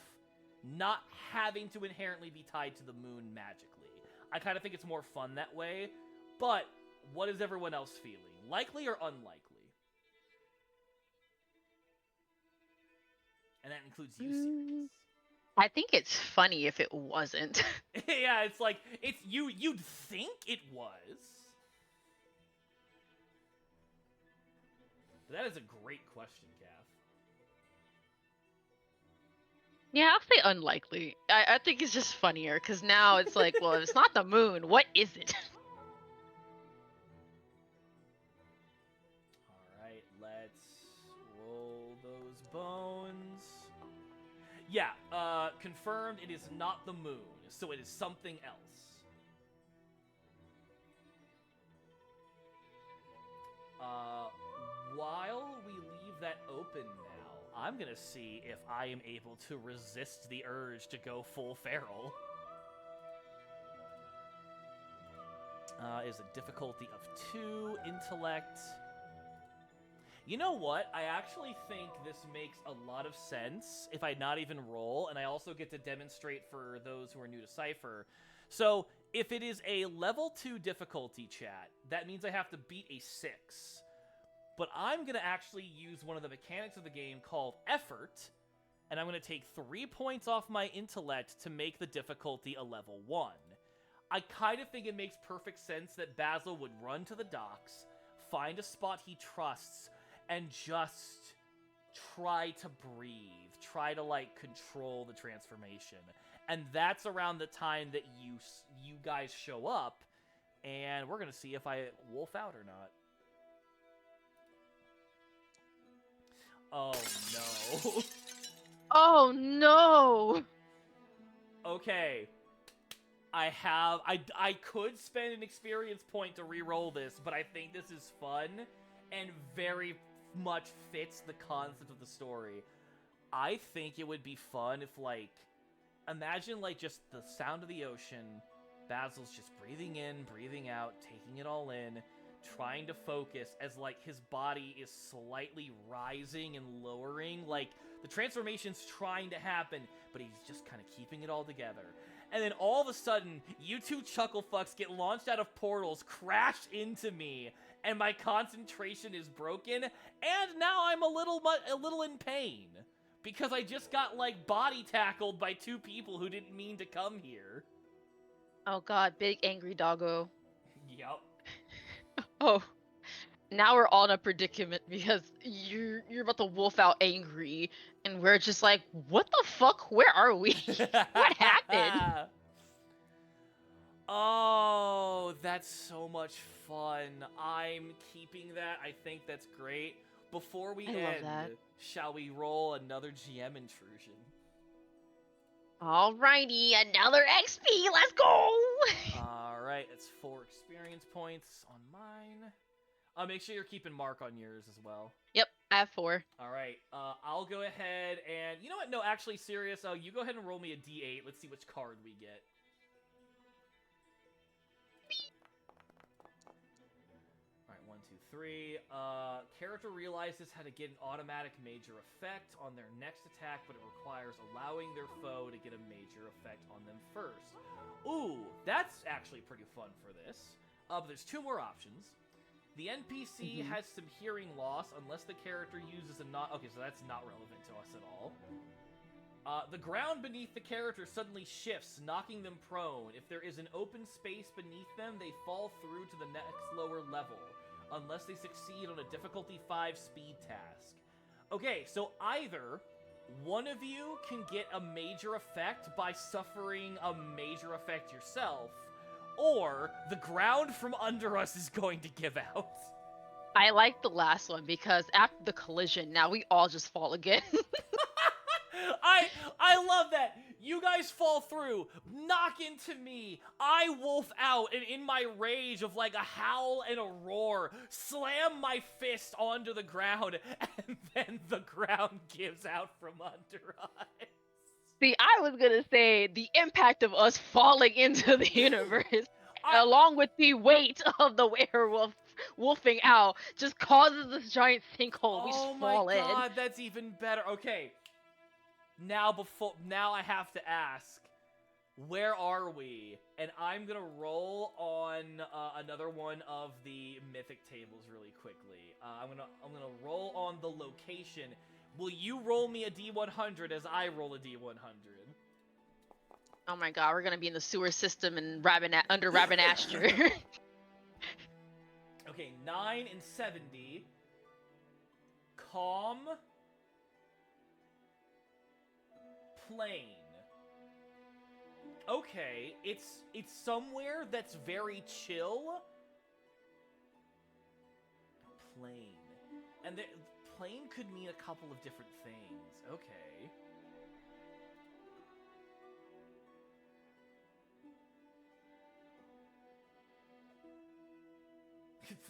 not having to inherently be tied to the moon magically. I kind of think it's more fun that way, but what is everyone else feeling? Likely or unlikely? And that includes you, Sirius. I think it's funny if it wasn't. Yeah, it's like, you'd think it was. But that is a great question, Kath. Yeah, I'll say unlikely. I think it's just funnier, because now it's like, well, if it's not the moon, what is it? Alright, let's roll those bones. Yeah, confirmed it is not the moon, so it is something else. While we leave that open now, I'm gonna see if I am able to resist the urge to go full feral. Is a difficulty of 2, intellect. You know what? I actually think this makes a lot of sense if I not even roll, and I also get to demonstrate for those who are new to Cypher. So, if it is a level 2 difficulty, chat, that means I have to beat a 6. But I'm going to actually use one of the mechanics of the game called Effort, and I'm going to take 3 points off my intellect to make the difficulty a level 1. I kind of think it makes perfect sense that Basil would run to the docks, find a spot he trusts, and just try to breathe, try to, like, control the transformation. And that's around the time that you guys show up, and we're gonna see if I wolf out or not. Oh, no. Oh, no! Okay. I could spend an experience point to re-roll this, but I think this is fun and very much fits the concept of the story. I think it would be fun if, like, imagine, like, just the sound of the ocean, Basil's just breathing in, breathing out, taking it all in, trying to focus as, like, his body is slightly rising and lowering, like, the transformation's trying to happen, but he's just kind of keeping it all together. And then all of a sudden, you two chuckle fucks get launched out of portals, crash into me, and my concentration is broken, and now I'm a little in pain. Because I just got, like, body tackled by 2 people who didn't mean to come here. Oh god, big angry doggo. Yup. Oh. Now we're all in a predicament because you're about to wolf out angry, and we're just like, what the fuck? Where are we? What happened? Oh, that's so much fun. I'm keeping that. I think that's great. Before we I love end, that. shall we roll another GM intrusion? Alrighty, another XP. Let's go. Alright, that's 4 experience points on mine. Make sure you're keeping mark on yours as well. Yep, I have 4. Alright, I'll go ahead and... You know what? No, actually, serious. You go ahead and roll me a d8. Let's see which card we get. Alright, 1, 2, 3. Character realizes how to get an automatic major effect on their next attack, but it requires allowing their foe to get a major effect on them first. Ooh, that's actually pretty fun for this. But there's 2 more options. The NPC has some hearing loss unless the character uses a not... Okay, so that's not relevant to us at all. The ground beneath the character suddenly shifts, knocking them prone. If there is an open space beneath them, they fall through to the next lower level, unless they succeed on a difficulty 5 speed task. Okay, so either one of you can get a major effect by suffering a major effect yourself, or the ground from under us is going to give out. I like the last one because after the collision, now we all just fall again. I love that. You guys fall through, knock into me, I wolf out, and in my rage of like a howl and a roar, slam my fist onto the ground, and then the ground gives out from under us. See, I was gonna say the impact of us falling into the universe, along with the weight of the werewolf wolfing out, just causes this giant sinkhole. We just fall my in. god, that's even better. Okay. Now I have to ask, where are we? And I'm gonna roll on another one of the mythic tables really quickly. I'm gonna roll on the location. Will you roll me a D100 as I roll a D100? Oh my god, we're gonna be in the sewer system and under Rabbinaster. Okay, 9 and 70. Calm. Plain. Okay, it's somewhere that's very chill. Plain. And plain could mean a couple of different things. Okay.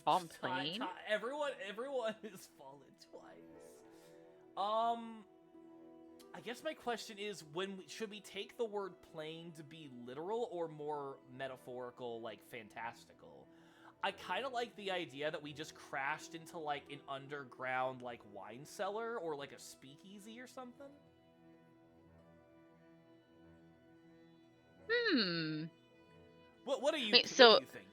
On plain? Everyone has fallen twice. I guess my question is, should we take the word plain to be literal or more metaphorical, like fantastical? I kind of like the idea that we just crashed into like an underground like wine cellar or like a speakeasy or something. What are you? Wait, what are you thinking?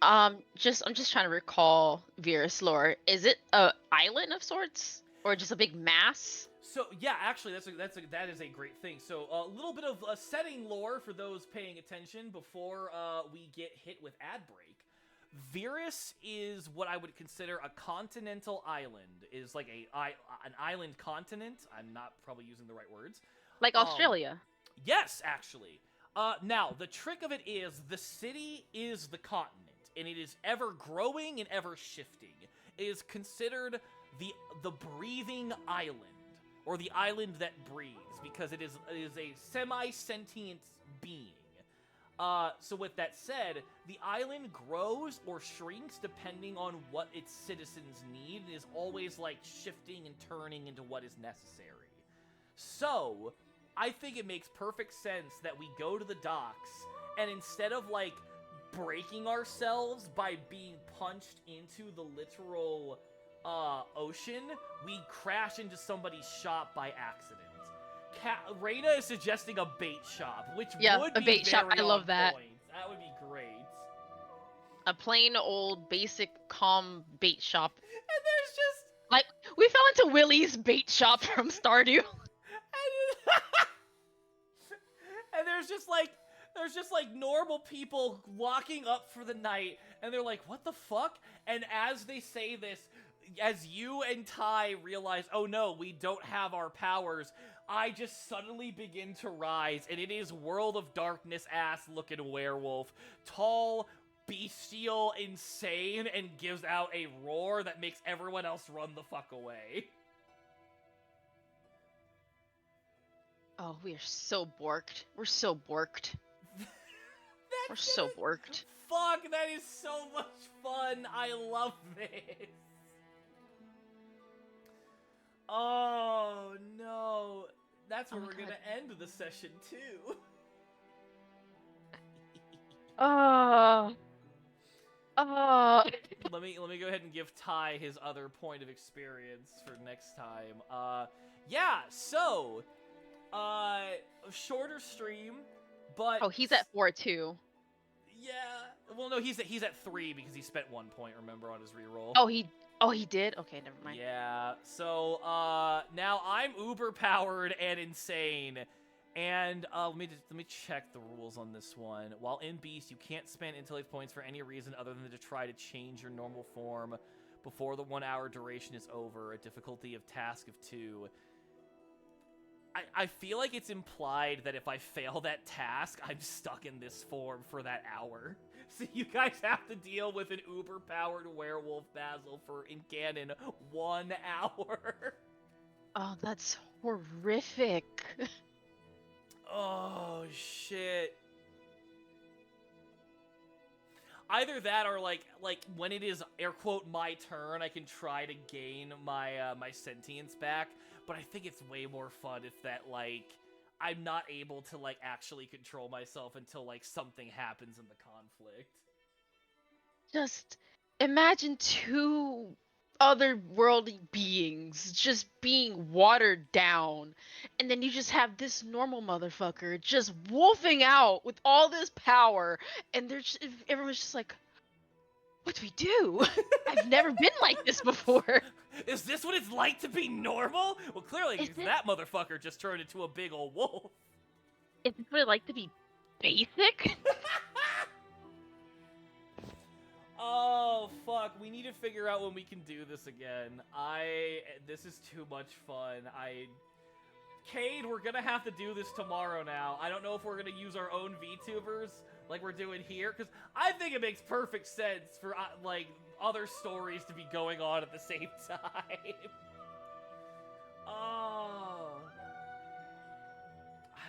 I'm just trying to recall Virus lore. Is it a island of sorts or just a big mass? So yeah, actually, that is a great thing. So a little bit of setting lore for those paying attention before we get hit with ad break. Virus is what I would consider a continental island. Is like an island continent. I'm not probably using the right words. Like Australia. Yes, actually. Now the trick of it is the city is the continent, and it is ever growing and ever shifting. It is considered the breathing island. Or the island that breathes, because it is a semi-sentient being. So with that said, the island grows or shrinks depending on what its citizens need, and is always like shifting and turning into what is necessary. So, I think it makes perfect sense that we go to the docks, and instead of like breaking ourselves by being punched into the literal ocean, we crash into somebody's shop by accident. Reina is suggesting a bait shop, which would be a bait shop. I love that. Point. That would be great. A plain old basic calm bait shop. And there's just like we fell into Willie's bait shop from Stardew. and there's just like There's just like normal people walking up for the night, and they're like, "What the fuck?" And as they say this, as you and Ty realize, "Oh no, we don't have our powers," I just suddenly begin to rise, and it is World of Darkness ass looking werewolf, tall, bestial, insane, and gives out a roar that makes everyone else run the fuck away. Oh, we are so borked. We're so borked. We're so borked. Fuck, that is so much fun. I love this. Oh no. That's where Oh my we're God. gonna end the session too. Oh. Oh. let me go ahead and give Ty his other point of experience for next time. Yeah, so shorter stream, but Oh, he's at 4 too. yeah. Well, no, he's at 3 because he spent 1 point, remember, on his reroll. Oh, he did? Okay, never mind. Yeah. So now I'm uber powered and insane. And let me check the rules on this one. While in Beast, you can't spend intellect points for any reason other than to try to change your normal form before the 1 hour duration is over. A difficulty of task of 2. I feel like it's implied that if I fail that task, I'm stuck in this form for that hour. So you guys have to deal with an uber-powered werewolf Basil for, in canon, 1 hour. Oh, that's horrific. Oh, shit. Either that or, like when it is, air quote, my turn, I can try to gain my, my sentience back. But I think it's way more fun if that, like, I'm not able to, like, actually control myself until, like, something happens in the conflict. Just imagine 2 otherworldly beings just being watered down, and then you just have this normal motherfucker just wolfing out with all this power, and everyone's just like, what do we do? I've never been like this before. Is this what it's like to be normal? Well, clearly, Is because that motherfucker just turned into a big old wolf. this what it like to be basic? Oh, fuck. We need to figure out when we can do this again. This is too much fun. Cade, we're gonna have to do this tomorrow now. I don't know if we're gonna use our own VTubers like we're doing here, because I think it makes perfect sense for, like, other stories to be going on at the same time. Oh.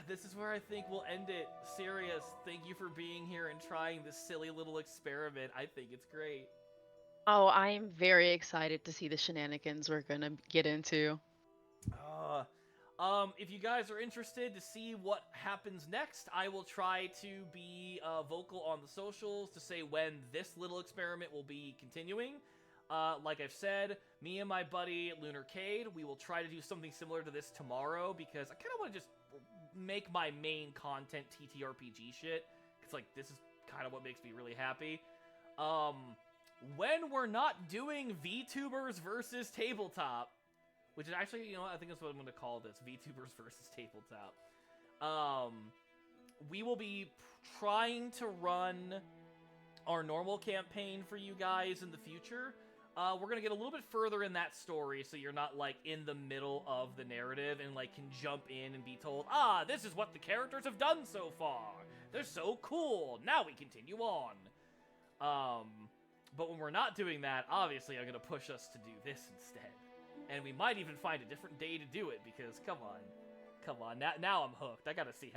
This is where I think we'll end it. Serious, thank you for being here and trying this silly little experiment. I think it's great. Oh, I'm very excited to see the shenanigans we're gonna get into. If you guys are interested to see what happens next, I will try to be vocal on the socials to say when this little experiment will be continuing. Like I've said, me and my buddy Lunar Cade, we will try to do something similar to this tomorrow because I kind of want to just make my main content TTRPG shit. It's like, this is kind of what makes me really happy. When we're not doing VTubers versus Tabletop, which is actually, you know what, I think that's what I'm going to call this, VTubers versus Tabletop. We will be trying to run our normal campaign for you guys in the future. We're going to get a little bit further in that story so you're not, like, in the middle of the narrative and, like, can jump in and be told, this is what the characters have done so far. They're so cool. Now we continue on. But when we're not doing that, obviously I'm going to push us to do this instead. And we might even find a different day to do it because, come on, now I'm hooked. I gotta see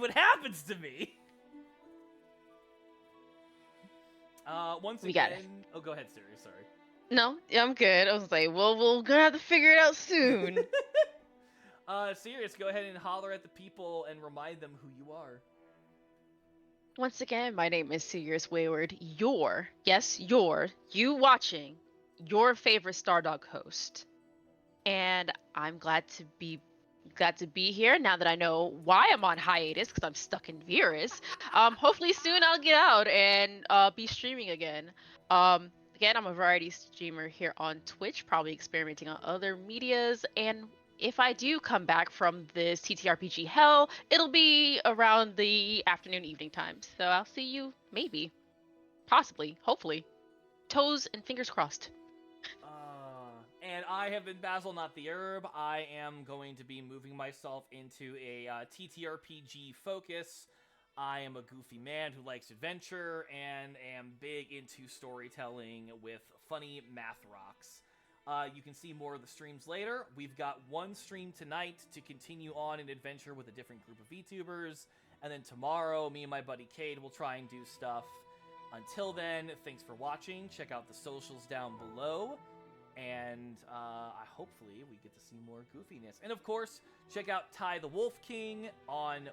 what happens to me. Once again, oh, go ahead, Siri. Sorry. No, I'm good. I was like, well, we're gonna have to figure it out soon. Sirius, go ahead and holler at the people and remind them who you are. Once again, my name is Sirius Wayward. You watching, your favorite Stardog host. And I'm glad to be here now that I know why I'm on hiatus, because I'm stuck in Virus. Hopefully soon I'll get out and be streaming again. Again, I'm a variety streamer here on Twitch, probably experimenting on other medias and if I do come back from this TTRPG hell, it'll be around the afternoon, evening times. So I'll see you maybe, possibly, hopefully. Toes and fingers crossed. And I have been Basil, not the herb. I am going to be moving myself into a TTRPG focus. I am a goofy man who likes adventure and am big into storytelling with funny math rocks. You can see more of the streams later. We've got one stream tonight to continue on an adventure with a different group of VTubers. And then tomorrow, me and my buddy Cade will try and do stuff. Until then, thanks for watching. Check out the socials down below. And hopefully we get to see more goofiness. And of course, check out Ty the Wolf King on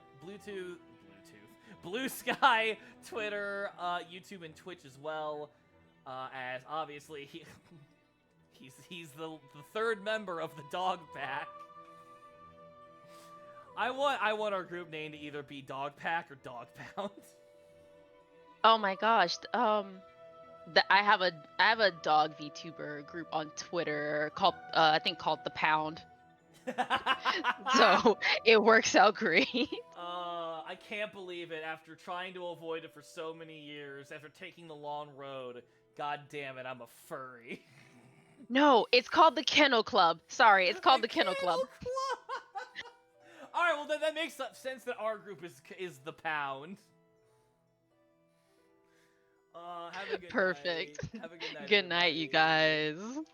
Blue Sky, Twitter, YouTube, and Twitch as well. As obviously he's the third member of the dog pack. I want our group name to either be Dog Pack or Dog Pound. Oh my gosh. I have a dog VTuber group on Twitter called I think called The Pound. So it works out great. I can't believe it. After trying to avoid it for so many years, after taking the long road, god damn it, I'm a furry. No, it's called the Kennel Club. Sorry, it's called the Kennel Club. All right, well then that makes sense that our group is the Pound. Have a good Perfect. night. Have a good night. Good night, you everybody. guys.